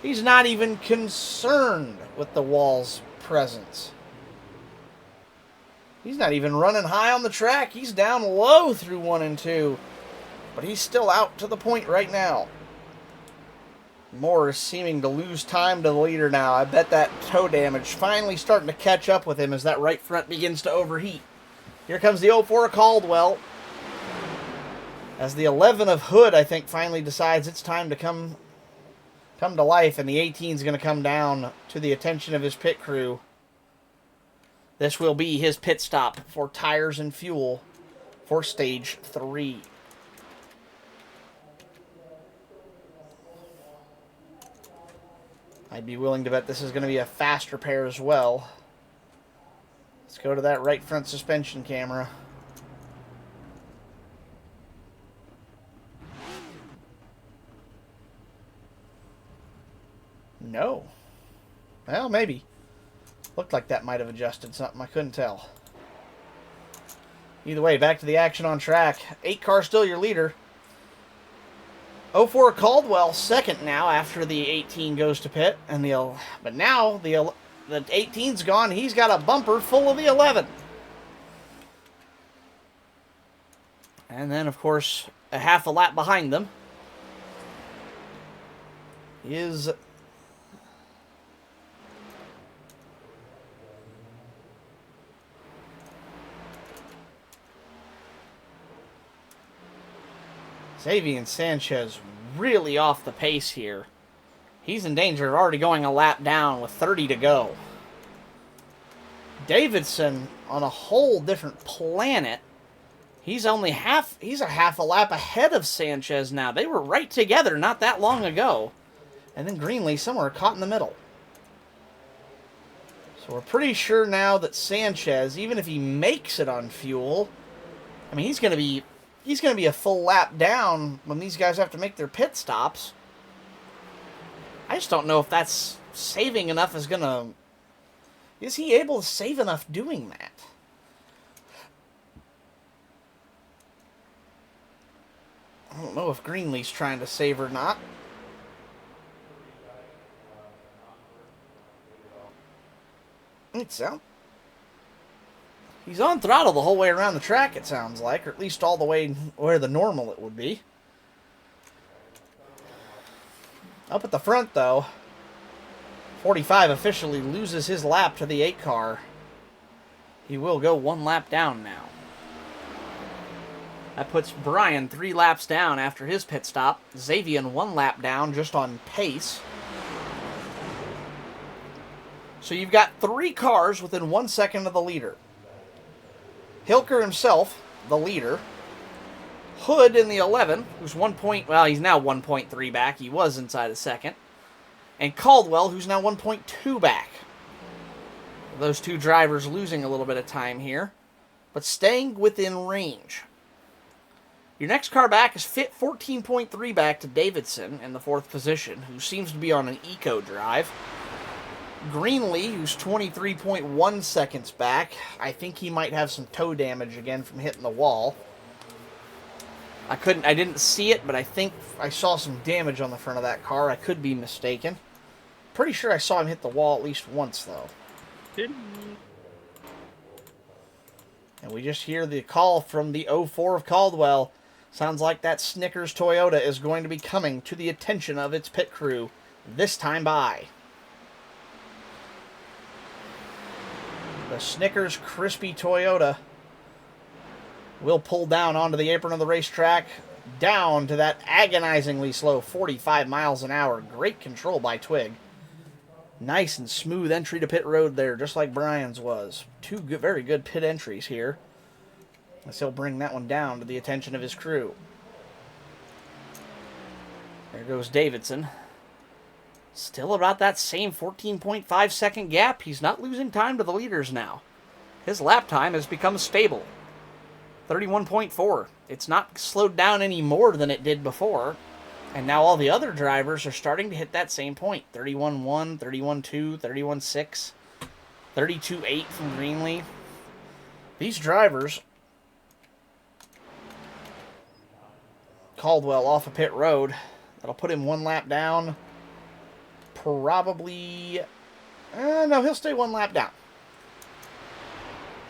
He's not even concerned with the wall's presence. He's not even running high on the track. He's down low through 1 and 2. But he's still out to the point right now. Moore is seeming to lose time to the leader now. I bet that toe damage finally starting to catch up with him as that right front begins to overheat. Here comes the 04 Caldwell. As the 11 of Hood, I think, finally decides it's time to come to life, and the 18 is going to come down to the attention of his pit crew. This will be his pit stop for tires and fuel for stage 3. I'd be willing to bet this is going to be a fast repair as well. Let's go to that right front suspension camera. No. Well, maybe. Looked like that might have adjusted something. I couldn't tell. Either way, back to the action on track. 8 car still your leader. 04 Caldwell second now after the 18 goes to pit. But now the 18's gone. He's got a bumper full of the 11. And then, of course, a half a lap behind them is Xavier Sanchez really off the pace here. He's in danger of already going a lap down with 30 to go. Davidson on a whole different planet. He's a half a lap ahead of Sanchez now. They were right together not that long ago. And then Greenlee somewhere caught in the middle. So we're pretty sure now that Sanchez, even if he makes it on fuel, I mean, he's going to be a full lap down when these guys have to make their pit stops. I just don't know if that's saving enough is he able to save enough doing that? I don't know if Greenlee's trying to save or not. He's on throttle the whole way around the track, it sounds like, or at least all the way where the normal it would be. Up at the front, though, 45 officially loses his lap to the 8 car. He will go 1 lap down now. That puts Brian 3 laps down after his pit stop. Xavier 1 lap down just on pace. So you've got 3 cars within 1 second of the leader. Hilker himself, the leader. Hood in the 11, who's he's now 1.3 back. He was inside a second. And Caldwell, who's now 1.2 back. Those 2 drivers losing a little bit of time here, but staying within range. Your next car back is 14.3 back to Davidson in the 4th position, who seems to be on an eco drive. Greenlee, who's 23.1 seconds back. I think he might have some toe damage again from hitting the wall. I didn't see it, but I think I saw some damage on the front of that car. I could be mistaken. Pretty sure I saw him hit the wall at least once, though. And we just hear the call from the 04 of Caldwell. Sounds like that Snickers Toyota is going to be coming to the attention of its pit crew this time by. The Snickers Crispy Toyota will pull down onto the apron of the racetrack, down to that agonizingly slow 45 miles an hour. Great control by Twig. Nice and smooth entry to pit road there, just like Brian's was. 2 very good pit entries here. As he'll bring that one down to the attention of his crew. There goes Davidson. Still about that same 14.5 second gap. He's not losing time to the leaders now. His lap time has become stable. 31.4. It's not slowed down any more than it did before. And now all the other drivers are starting to hit that same point. 31.1, 31.2, 31.6, 32.8 from Greenlee. These drivers... Caldwell off of pit road. That'll put him 1 lap down. Probably... no, he'll stay 1 lap down.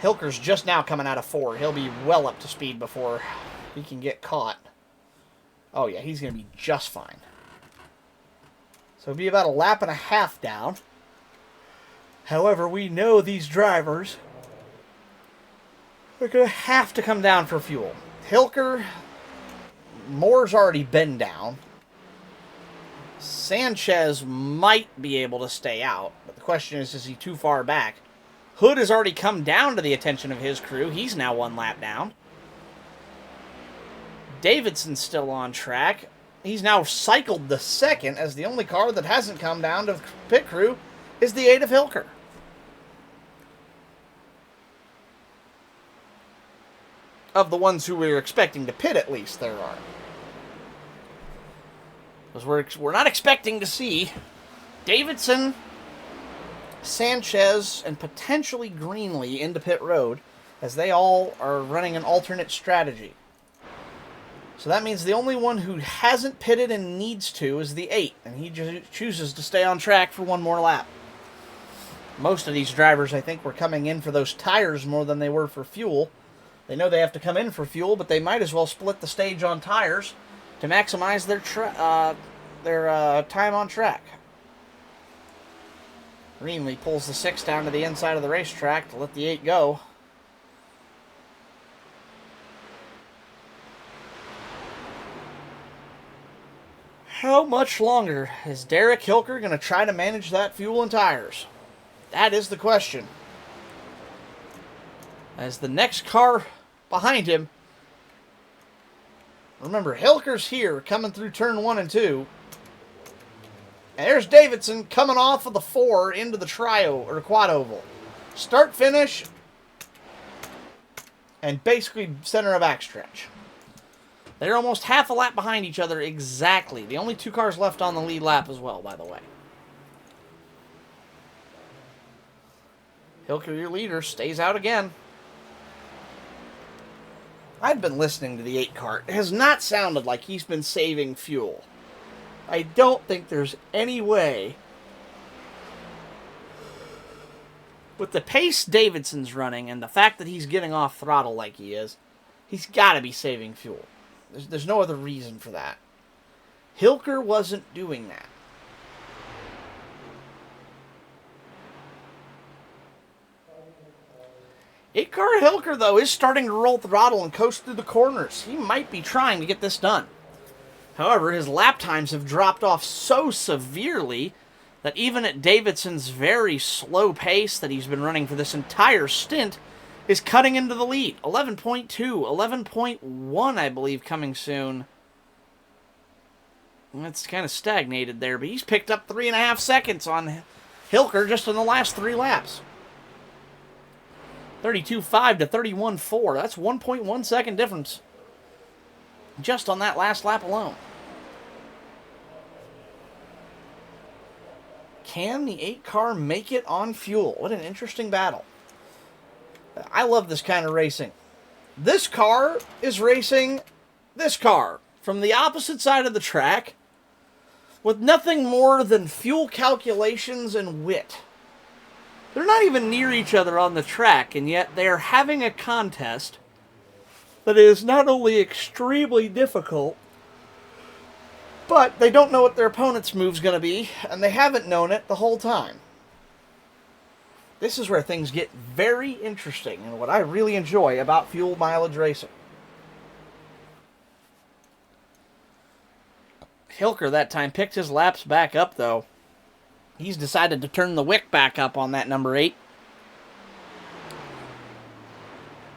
Hilker's just now coming out of 4. He'll be well up to speed before he can get caught. Oh, yeah, he's going to be just fine. So it'll be about 1.5 laps down. However, we know these drivers are going to have to come down for fuel. Hilker, Moore's already been down. Sanchez might be able to stay out, but the question is he too far back? Hood has already come down to the attention of his crew. He's now 1 lap down. Davidson's still on track. He's now cycled the second, as the only car that hasn't come down to pit crew is the 8 of Hilker. Of the ones who we're expecting to pit, at least, there are. Because we're not expecting to see Davidson, Sanchez, and potentially Greenlee into pit road, as they all are running an alternate strategy. So that means the only one who hasn't pitted and needs to is the 8, and he chooses to stay on track for 1 more lap. Most of these drivers, I think, were coming in for those tires more than they were for fuel. They know they have to come in for fuel, but they might as well split the stage on tires to maximize their time on track. Greenlee pulls the 6 down to the inside of the racetrack to let the 8 go. How much longer is Derek Hilker going to try to manage that fuel and tires? That is the question. As the next car behind him, remember, Hilker's here coming through turn 1 and 2. And there's Davidson coming off of the 4 into the quad oval. Start finish and basically center of backstretch. They're almost half a lap behind each other exactly. The only 2 cars left on the lead lap as well, by the way. Hilker, your leader, stays out again. I've been listening to the 8 car. It has not sounded like he's been saving fuel. I don't think there's any way. With the pace Davidson's running and the fact that he's getting off throttle like he is, he's got to be saving fuel. There's no other reason for that. Hilker wasn't doing that. Eight-car Hilker, though, is starting to roll throttle and coast through the corners. He might be trying to get this done. However, his lap times have dropped off so severely that even at Davidson's very slow pace that he's been running for this entire stint, is cutting into the lead. 11.2, 11.1, I believe, coming soon. It's kind of stagnated there, but he's picked up 3.5 seconds on Hilker just in the last 3 laps. 32.5 to 31.4. That's 1.1 second difference just on that last lap alone. Can the 8 car make it on fuel? What an interesting battle. I love this kind of racing. This car is racing this car from the opposite side of the track with nothing more than fuel calculations and wit. They're not even near each other on the track, and yet they're having a contest that is not only extremely difficult, but they don't know what their opponent's move's going to be, and they haven't known it the whole time. This is where things get very interesting, and what I really enjoy about fuel mileage racing. Hilker that time picked his laps back up, though. He's decided to turn the wick back up on that number 8.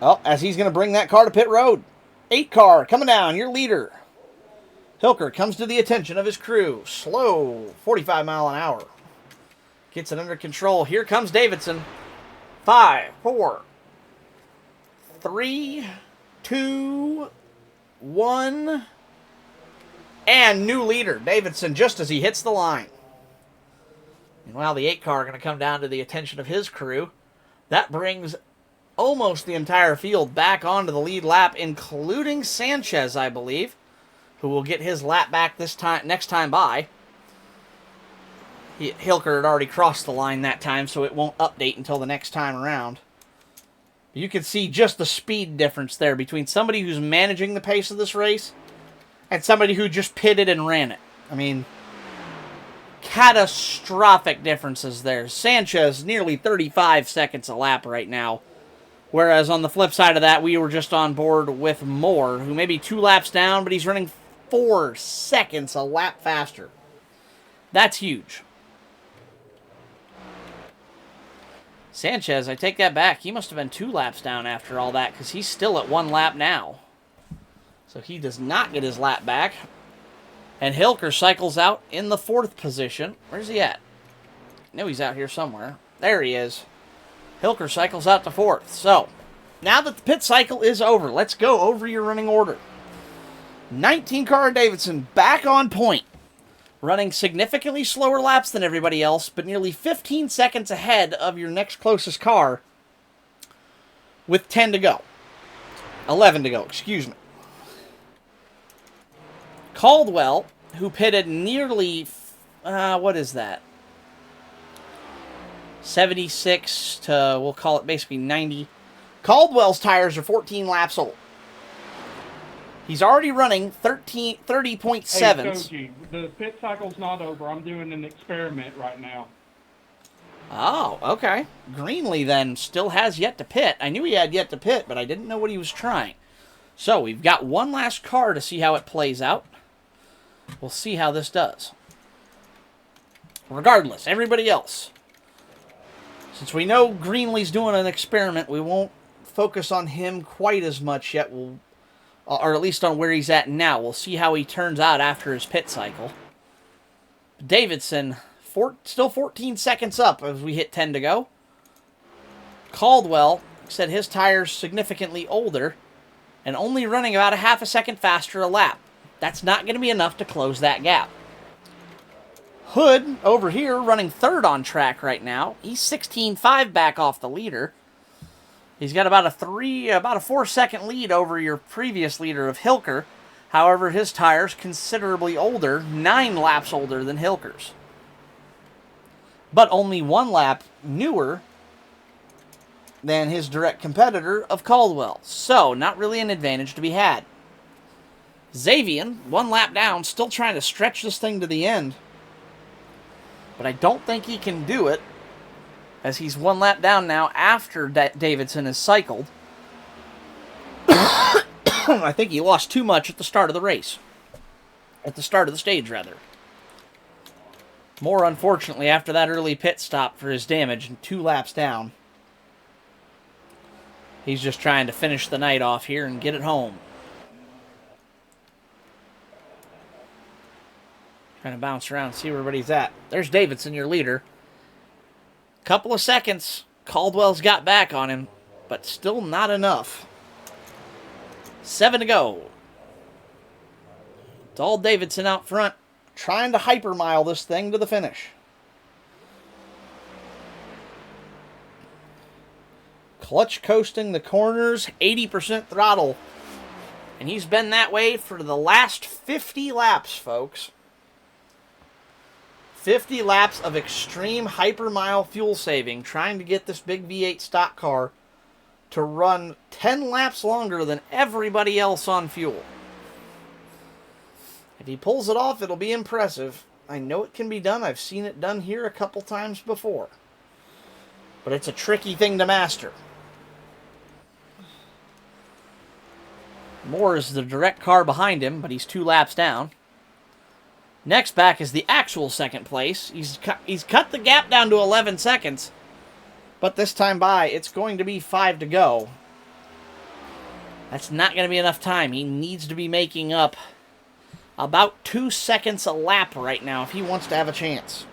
Oh, as he's going to bring that car to pit road. 8 car coming down, your leader. Hilker comes to the attention of his crew. Slow, 45 mile an hour. Gets it under control. Here comes Davidson. 5, 4, 3, 2, 1. And new leader, Davidson, just as he hits the line. Meanwhile, the 8 car going to come down to the attention of his crew. That brings almost the entire field back onto the lead lap, including Sanchez, I believe, who will get his lap back this time, next time by. Hilker had already crossed the line that time, so it won't update until the next time around. You can see just the speed difference there between somebody who's managing the pace of this race and somebody who just pitted and ran it. I mean, catastrophic differences there. Sanchez nearly 35 seconds a lap right now, whereas on the flip side of that, we were just on board with Moore, who may be 2 laps down, but he's running 4 seconds a lap faster. That's huge. Sanchez, I take that back. He must have been 2 laps down after all that, because he's still at 1 lap now. So he does not get his lap back. And Hilker cycles out in the 4th position. Where's he at? I know he's out here somewhere. There he is. Hilker cycles out to 4th. So, now that the pit cycle is over, let's go over your running order. 19 car Davidson back on point. Running significantly slower laps than everybody else, but nearly 15 seconds ahead of your next closest car with 10 to go. 11 to go, excuse me. Caldwell, who pitted nearly, what is that? 76 to, we'll call it basically 90. Caldwell's tires are 14 laps old. He's already running 30.7s. Hey, Koji, the pit cycle's not over. I'm doing an experiment right now. Oh, okay. Greenlee then still has yet to pit. I knew he had yet to pit, but I didn't know what he was trying. So we've got one last car to see how it plays out. We'll see how this does. Regardless, everybody else. Since we know Greenlee's doing an experiment, we won't focus on him quite as much yet. Or at least on where he's at now. We'll see how he turns out after his pit cycle. Davidson, still 14 seconds up as we hit 10 to go. Caldwell said his tire's significantly older and only running about a half a second faster a lap. That's not going to be enough to close that gap. Hood, over here, running third on track right now. He's 16.5 back off the leader. He's got about a 4-second lead over your previous leader of Hilker. However, his tire's considerably older, 9 laps older than Hilker's. But only 1 lap newer than his direct competitor of Caldwell. So, not really an advantage to be had. Xavier, 1 lap down, still trying to stretch this thing to the end. But I don't think he can do it, as he's 1 lap down now after Davidson has cycled. I think he lost too much at the start of the race. At the start of the stage, rather. More unfortunately after that early pit stop for his damage and 2 laps down. He's just trying to finish the night off here and get it home. Trying to bounce around and see where everybody's at. There's Davidson, your leader. Couple of seconds. Caldwell's got back on him, but still not enough. 7 to go. It's all Davidson out front, trying to hypermile this thing to the finish. Clutch coasting the corners, 80% throttle. And he's been that way for the last 50 laps, folks. 50 laps of extreme hypermile fuel saving, trying to get this big V8 stock car to run 10 laps longer than everybody else on fuel. If he pulls it off, it'll be impressive. I know it can be done. I've seen it done here a couple times before. But it's a tricky thing to master. Moore is the direct car behind him, but he's 2 laps down. Next back is the actual second place. He's cut the gap down to 11 seconds. But this time by, it's going to be 5 to go. That's not going to be enough time. He needs to be making up about 2 seconds a lap right now if he wants to have a chance.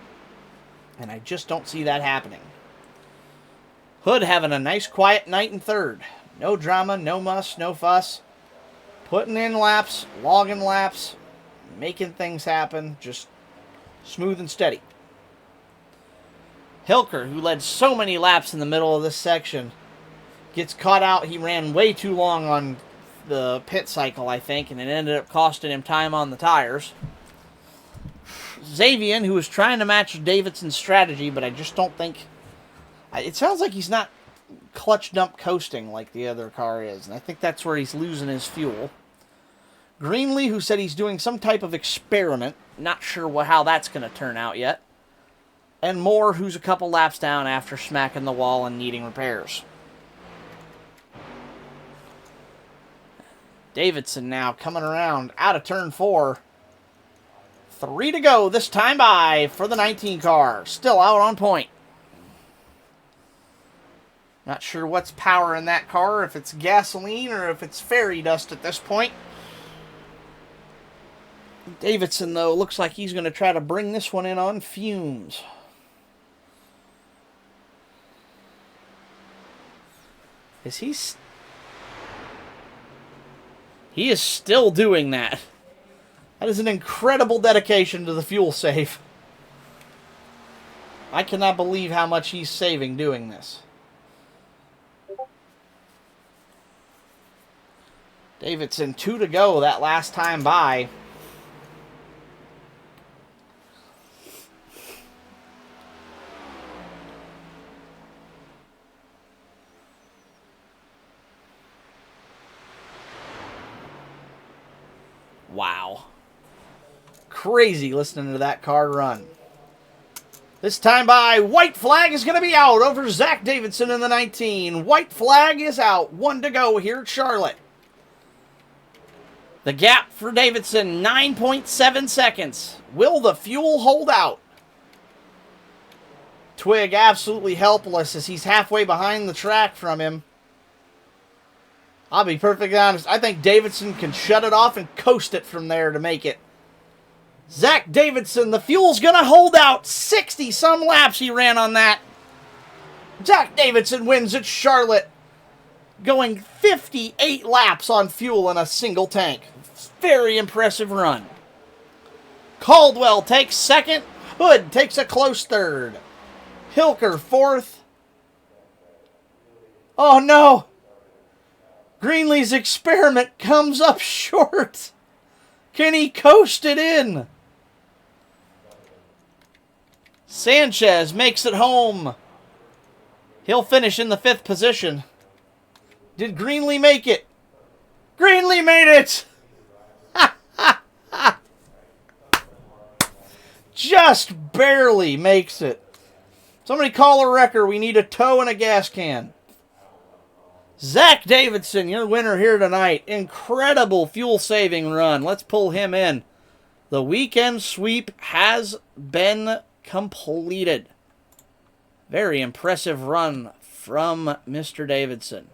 And I just don't see that happening. Hood having a nice quiet night in third. No drama, no muss, no fuss. Putting in laps, logging laps, making things happen, just smooth and steady. Hilker, who led so many laps in the middle of this section, gets caught out. He ran way too long on the pit cycle, I think, and it ended up costing him time on the tires. Xavier, who was trying to match Davidson's strategy, but I just don't think... It sounds like he's not clutch dump coasting like the other car is, and I think that's where he's losing his fuel. Greenlee, who said he's doing some type of experiment. Not sure how that's going to turn out yet. And Moore, who's a couple laps down after smacking the wall and needing repairs. Davidson now coming around out of turn 4. 3 to go this time by for the 19 car. Still out on point. Not sure what's powering that car, if it's gasoline or if it's fairy dust at this point. Davidson, though, looks like he's going to try to bring this one in on fumes. He is still doing that. That is an incredible dedication to the fuel save. I cannot believe how much he's saving doing this. Davidson, 2 to go that last time by. Wow. Crazy listening to that car run. This time by, white flag is going to be out over Zach Davidson in the 19. White flag is out. 1 to go here at Charlotte. The gap for Davidson, 9.7 seconds. Will the fuel hold out? Twig absolutely helpless as he's halfway behind the track from him. I'll be perfectly honest. I think Davidson can shut it off and coast it from there to make it. Zach Davidson, the fuel's going to hold out. 60-some laps he ran on that. Zach Davidson wins at Charlotte, going 58 laps on fuel in a single tank. Very impressive run. Caldwell takes second. Hood takes a close third. Hilker fourth. Oh no! Greenlee's experiment comes up short. Can he coast it in? Sanchez makes it home. He'll finish in the 5th position. Did Greenlee make it? Greenlee made it! Just barely makes it. Somebody call a wrecker. We need a tow and a gas can. Zach Davidson, your winner here tonight. Incredible fuel-saving run. Let's pull him in. The weekend sweep has been completed. Very impressive run from Mr. Davidson.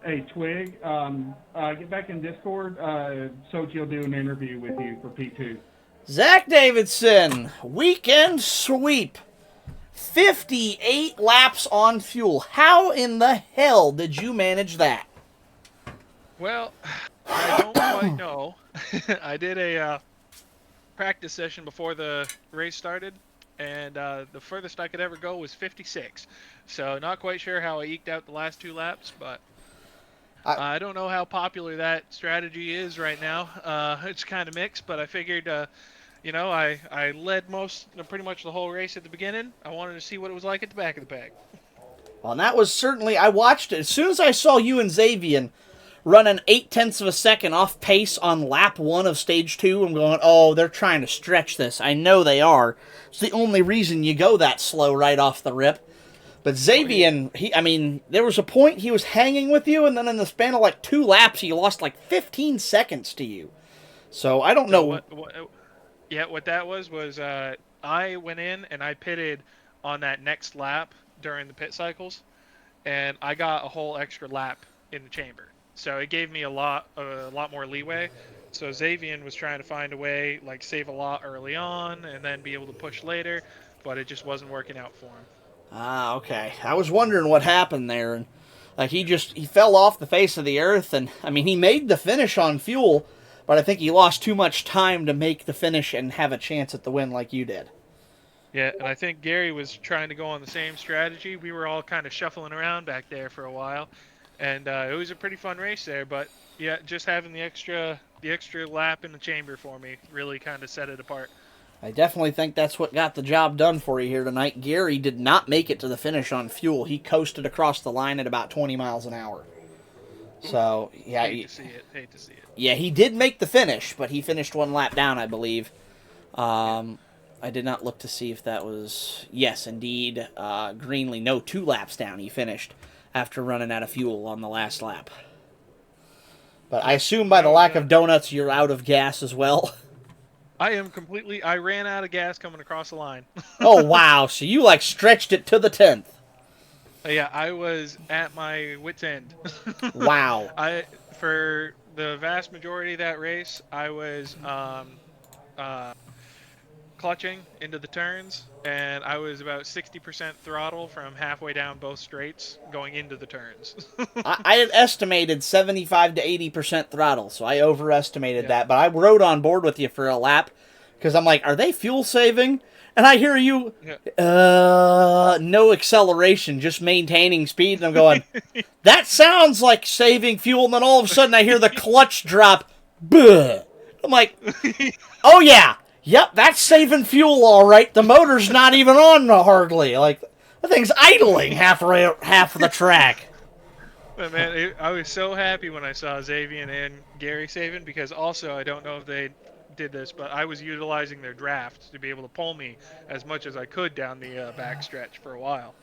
Hey, Twig, get back in Discord. Sochi will do an interview with you for P2. Zach Davidson, weekend sweep. 58 laps on fuel. How in the hell did you manage that? Well, I don't quite know. I did a practice session before the race started, and the furthest I could ever go was 56. So not quite sure how I eked out the last 2 laps, but I don't know how popular that strategy is right now. It's kind of mixed, but I figured, I led pretty much the whole race at the beginning. I wanted to see what it was like at the back of the pack. Well, and that was certainly, I watched it. As soon as I saw you and Xavier running 0.8 of a second off pace on lap 1 of stage 2, I'm going, oh, they're trying to stretch this. I know they are. It's the only reason you go that slow right off the rip. But Xavier, there was a point he was hanging with you, and then in the span of like 2 laps, he lost like 15 seconds to you. So I don't know. What that was I went in and I pitted on that next lap during the pit cycles, and I got a whole extra lap in the chamber. So it gave me a lot more leeway. So Xavier was trying to find a way, like save a lot early on and then be able to push later, but it just wasn't working out for him. Ah, okay. I was wondering what happened there, and like he fell off the face of the earth, and he made the finish on fuel, but I think he lost too much time to make the finish and have a chance at the win like you did. Yeah, and I think Gary was trying to go on the same strategy. We were all kind of shuffling around back there for a while, and it was a pretty fun race there. But yeah, just having the extra lap in the chamber for me really kind of set it apart. I definitely think that's what got the job done for you here tonight. Gary did not make it to the finish on fuel. He coasted across the line at about 20 miles an hour. So, yeah. Hate to see it. Yeah, he did make the finish, but he finished 1 lap down, I believe. I did not look to see if that was... Yes, indeed. Greenlee, no, 2 laps down he finished after running out of fuel on the last lap. But I assume by the lack of donuts, you're out of gas as well. I ran out of gas coming across the line. Oh, wow. So you, stretched it to the 10th. Yeah, I was at my wit's end. Wow. For the vast majority of that race, I was clutching into the turns, and I was about 60% throttle from halfway down both straights going into the turns. I had estimated 75 to 80% throttle, so I overestimated that. But I rode on board with you for a lap because I'm like, are they fuel saving? And I hear you, no acceleration, just maintaining speed. And I'm going, that sounds like saving fuel. And then all of a sudden I hear the clutch drop. Buh. I'm like, oh yeah. Yep, that's saving fuel all right. The motor's not even on hardly. Like, the thing's idling half of the track. But man, I was so happy when I saw Xavier and Gary saving, because also, I don't know if they did this, but I was utilizing their draft to be able to pull me as much as I could down the back stretch for a while.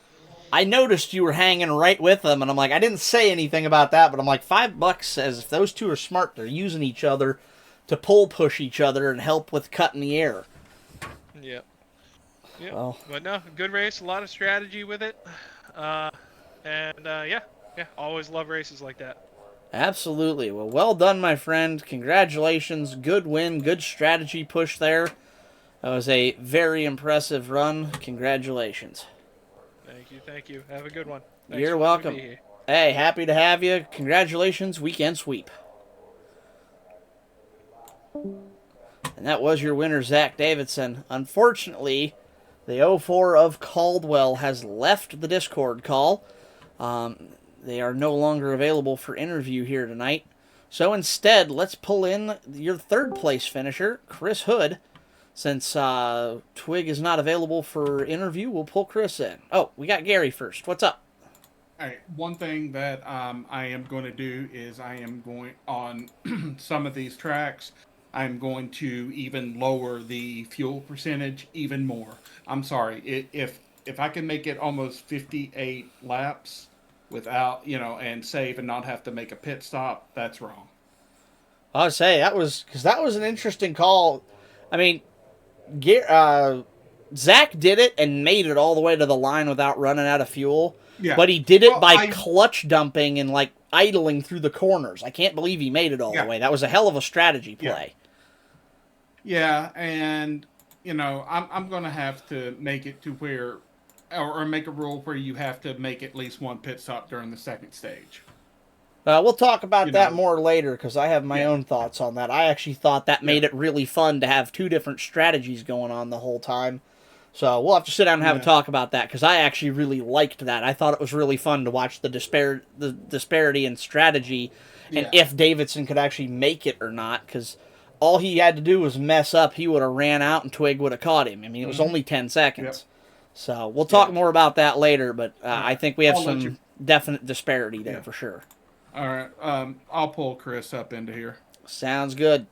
I noticed you were hanging right with them, and I'm like, I didn't say anything about that, but I'm like, $5 says if those two are smart, they're using each other to pull push each other and help with cutting the air. Yep. Yep. Well, But no, good race. A lot of strategy with it. Uh, yeah, always love races like that. absolutely. Well done, my friend. Congratulations. Good win. Good strategy push there. That was a very impressive run. Congratulations. Thank you. Have a good one. Thanks You're for letting welcome. me be here. Hey, happy to have you. Congratulations. Weekend sweep. And that was your winner, Zach Davidson. Unfortunately, the 04 of Caldwell has left the Discord call. They are no longer available for interview here tonight. So instead, let's pull in your third place finisher, Chris Hood. Since Twig is not available for interview, we'll pull Chris in. Oh, we got Gary first. What's up? All right. One thing that I am going to do is I am going on some of these tracks. I'm going to even lower the fuel percentage even more. I'm sorry. If I can make it almost 58 laps without, and save and not have to make a pit stop, that's wrong. I'll say that was an interesting call. I mean, Zach did it and made it all the way to the line without running out of fuel. Yeah. But he did it Well, by clutch dumping and like idling through the corners. I can't believe he made it all Yeah. the way. That was a hell of a strategy play. Yeah, and I'm going to have to make it to where, or make a rule where you have to make at least one pit stop during the second stage. We'll talk about You that know. more later because I have my own thoughts on that. I actually thought that made it really fun to have two different strategies going on the whole time. So we'll have to sit down and have a talk about that because I actually really liked that. I thought it was really fun to watch the disparity in strategy and if Davidson could actually make it or not because all he had to do was mess up. He would have ran out and Twig would have caught him. I mean, it was only 10 seconds. Yep. So we'll talk more about that later, but I think we have I'll let some definite disparity there for sure. All right, I'll pull Chris up into here. Sounds good.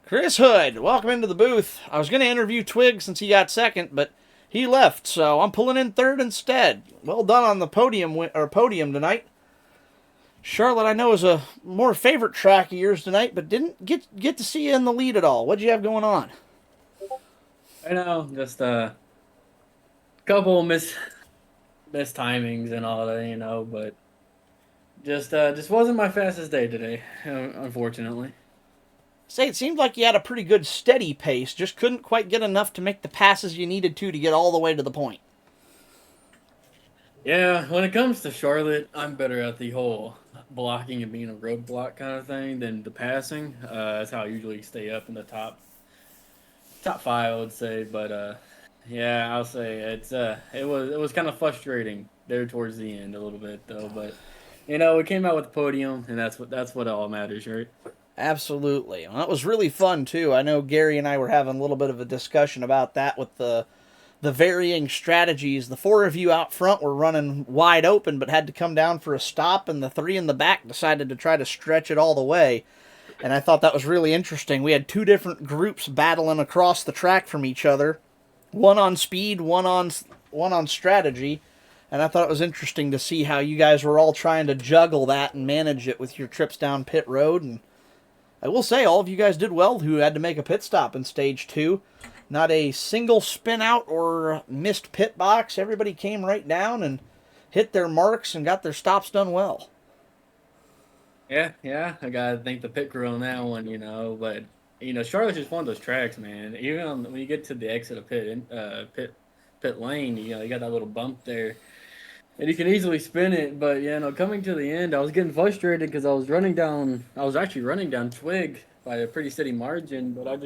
Chris Hood, welcome into the booth. I was going to interview Twig since he got second, but he left, so I'm pulling in third instead. Well done on the podium tonight. Charlotte, I know, is a more favorite track of yours tonight, but didn't get to see you in the lead at all. What'd you have going on? I know, just a couple missed timings and all that, but just wasn't my fastest day today, unfortunately. Say, it seemed like you had a pretty good steady pace, just couldn't quite get enough to make the passes you needed to get all the way to the point. Yeah, when it comes to Charlotte, I'm better at the whole blocking and being a roadblock kind of thing than the passing. That's how I usually stay up in the top five, I would say. But yeah, I'll say it was kind of frustrating there towards the end a little bit though. But we came out with the podium, and that's what all matters, right? Absolutely. Well, that was really fun, too. I know Gary and I were having a little bit of a discussion about that with the varying strategies. The four of you out front were running wide open, but had to come down for a stop, and the three in the back decided to try to stretch it all the way. And I thought that was really interesting. We had two different groups battling across the track from each other, one on speed, one on strategy. And I thought it was interesting to see how you guys were all trying to juggle that and manage it with your trips down pit road. And I will say, all of you guys did well who had to make a pit stop in stage 2. Not a single spin out or missed pit box. Everybody came right down and hit their marks and got their stops done well. Yeah, I gotta thank the pit crew on that one, But Charlotte's just one of those tracks, man. Even when you get to the exit of pit lane, you got that little bump there, and you can easily spin it. But coming to the end, I was getting frustrated because I was actually running down Twig by a pretty steady margin, but I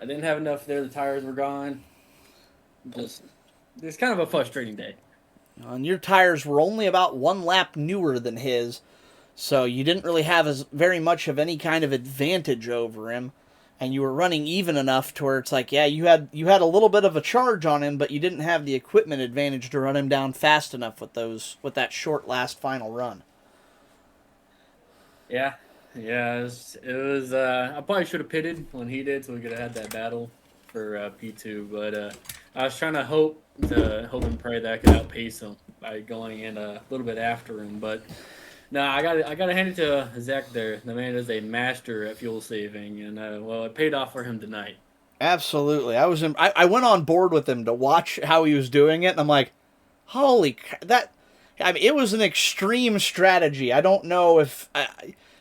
didn't have enough there. The tires were gone. It's kind of a frustrating day. And your tires were only about one lap newer than his, so you didn't really have very much of any kind of advantage over him. And you were running even enough to where it's like, yeah, you had a little bit of a charge on him, but you didn't have the equipment advantage to run him down fast enough with that short last final run. Yeah, it was I probably should have pitted when he did, so we could have had that battle for P2. But I was trying to hope and pray that I could outpace him by going in a little bit after him, but no, I got to hand it to Zach there. The man is a master at fuel saving, and well, it paid off for him tonight. Absolutely. I went on board with him to watch how he was doing it, and I'm like, holy that. I mean, it was an extreme strategy. I don't know if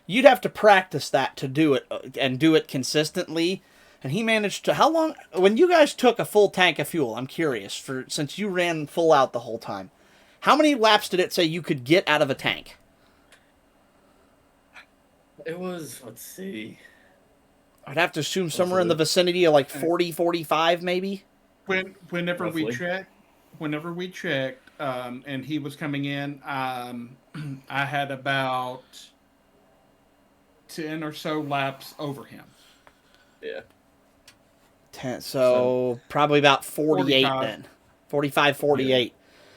you'd have to practice that to do it and do it consistently. And he managed to. How long? When you guys took a full tank of fuel, I'm curious. Since you ran full out the whole time, how many laps did it say you could get out of a tank? It was, let's see. I'd have to assume somewhere in the vicinity of like 40, 45 maybe. Whenever we Roughly. checked, and he was coming in, I had about 10 or so laps over him. Yeah. 10, so probably about 48 45. then. 45, 48.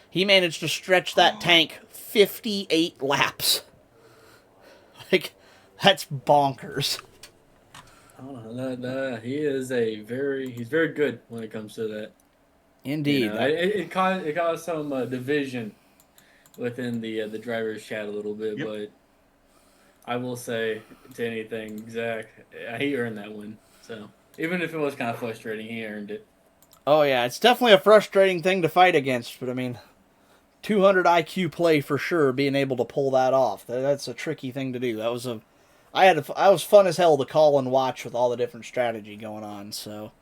He managed to stretch that tank 58 laps. Like, that's bonkers. He's very good when it comes to that. Indeed. You know, it caused some division within the driver's chat a little bit, Yep. but I will say to anything, Zach, he earned that win. So even if it was kind of frustrating, he earned it. Oh, yeah, it's definitely a frustrating thing to fight against, but I mean, 200 IQ play for sure, being able to pull that off. That's a tricky thing to do. I was fun as hell to call and watch with all the different strategy going on, so.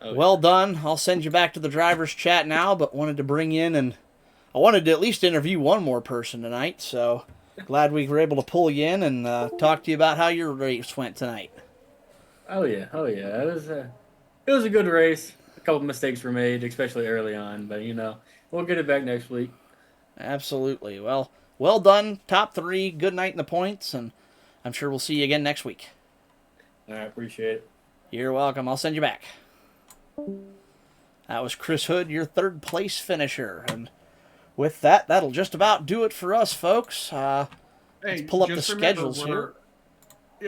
Oh, Well done. I'll send you back to the driver's chat now, but wanted to bring in and I wanted to at least interview one more person tonight, so glad we were able to pull you in and talk to you about how your race went tonight. oh yeah. It was a good race. A couple mistakes were made, especially early on, but we'll get it back next week. Absolutely. Well done. Top 3. Good night in the points, and I'm sure we'll see you again next week. All right, appreciate it. You're welcome. I'll send you back. That was Chris Hood, your third place finisher. And with that, that'll just about do it for us, folks. Let's pull up the just remember, schedules here.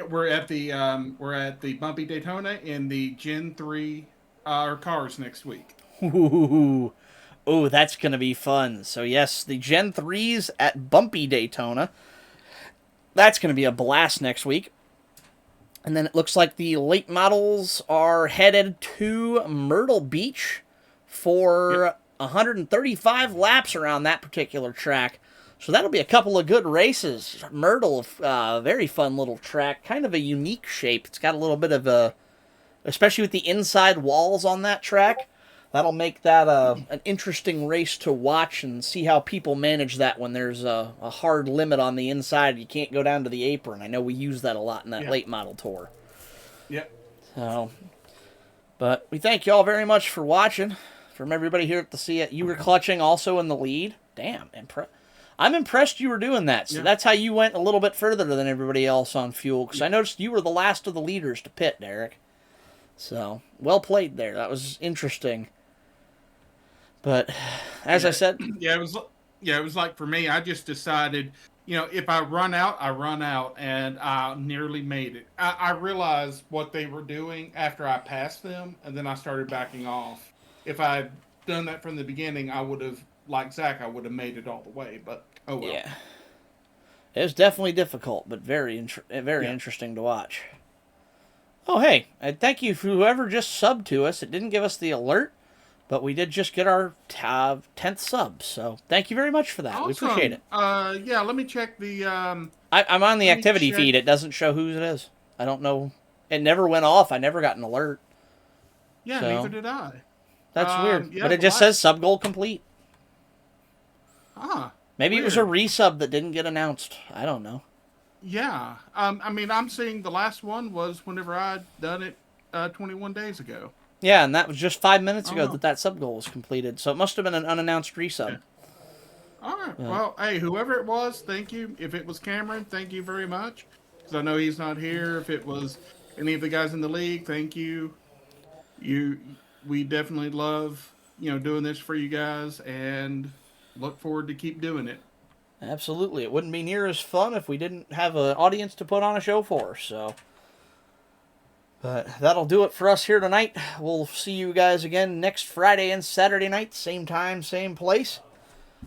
We're at the Bumpy Daytona in the Gen 3 cars next week. Ooh, that's going to be fun. So, yes, the Gen 3s at Bumpy Daytona. That's going to be a blast next week. And then it looks like the late models are headed to Myrtle Beach for 135 laps around that particular track. So that'll be a couple of good races. Myrtle, very fun little track. Kind of a unique shape. It's got a little bit of a... Especially with the inside walls on that track. That'll make that an interesting race to watch and see how people manage that when there's a hard limit on the inside. You can't go down to the apron. I know we use that a lot in that late model tour. Yep. So, but we thank you all very much for watching. From everybody here at the CSC, you were clutching also in the lead. Damn, I'm impressed you were doing that. So that's how you went a little bit further than everybody else on fuel. Because I noticed you were the last of the leaders to pit, Derek. So, well played there. That was interesting. But as I said, it was like for me, I just decided, if I run out, I run out, and I nearly made it. I realized what they were doing after I passed them, and then I started backing off. If I had done that from the beginning, I would have, like Zach, I would have made it all the way. But oh well. Yeah, it was definitely difficult, but very interesting to watch. Oh hey, and thank you for whoever just subbed to us. It didn't give us the alert. But we did just get our 10th sub, so thank you very much for that. Awesome. We appreciate it. Let me check the... I'm on the activity feed. It doesn't show whose it is. I don't know. It never went off. I never got an alert. Yeah, so, neither did I. That's weird. But it just says sub goal complete. Maybe weird. It was a resub that didn't get announced. I don't know. Yeah. I'm seeing the last one was whenever I'd done it 21 days ago. Yeah, and that was just 5 minutes ago that sub goal was completed. So it must have been an unannounced resub. Yeah. All right. Yeah. Well, hey, whoever it was, thank you. If it was Cameron, thank you very much. Because I know he's not here. If it was any of the guys in the league, thank you. We definitely love, doing this for you guys and look forward to keep doing it. Absolutely. It wouldn't be near as fun if we didn't have an audience to put on a show for. So, But that'll do it for us here tonight. We'll see you guys again next Friday and Saturday night, same time, same place.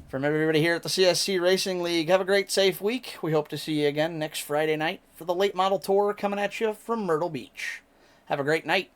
From everybody here at the CSC Racing League, have a great, safe week. We hope to see you again next Friday night for the Late Model Tour coming at you from Myrtle Beach. Have a great night.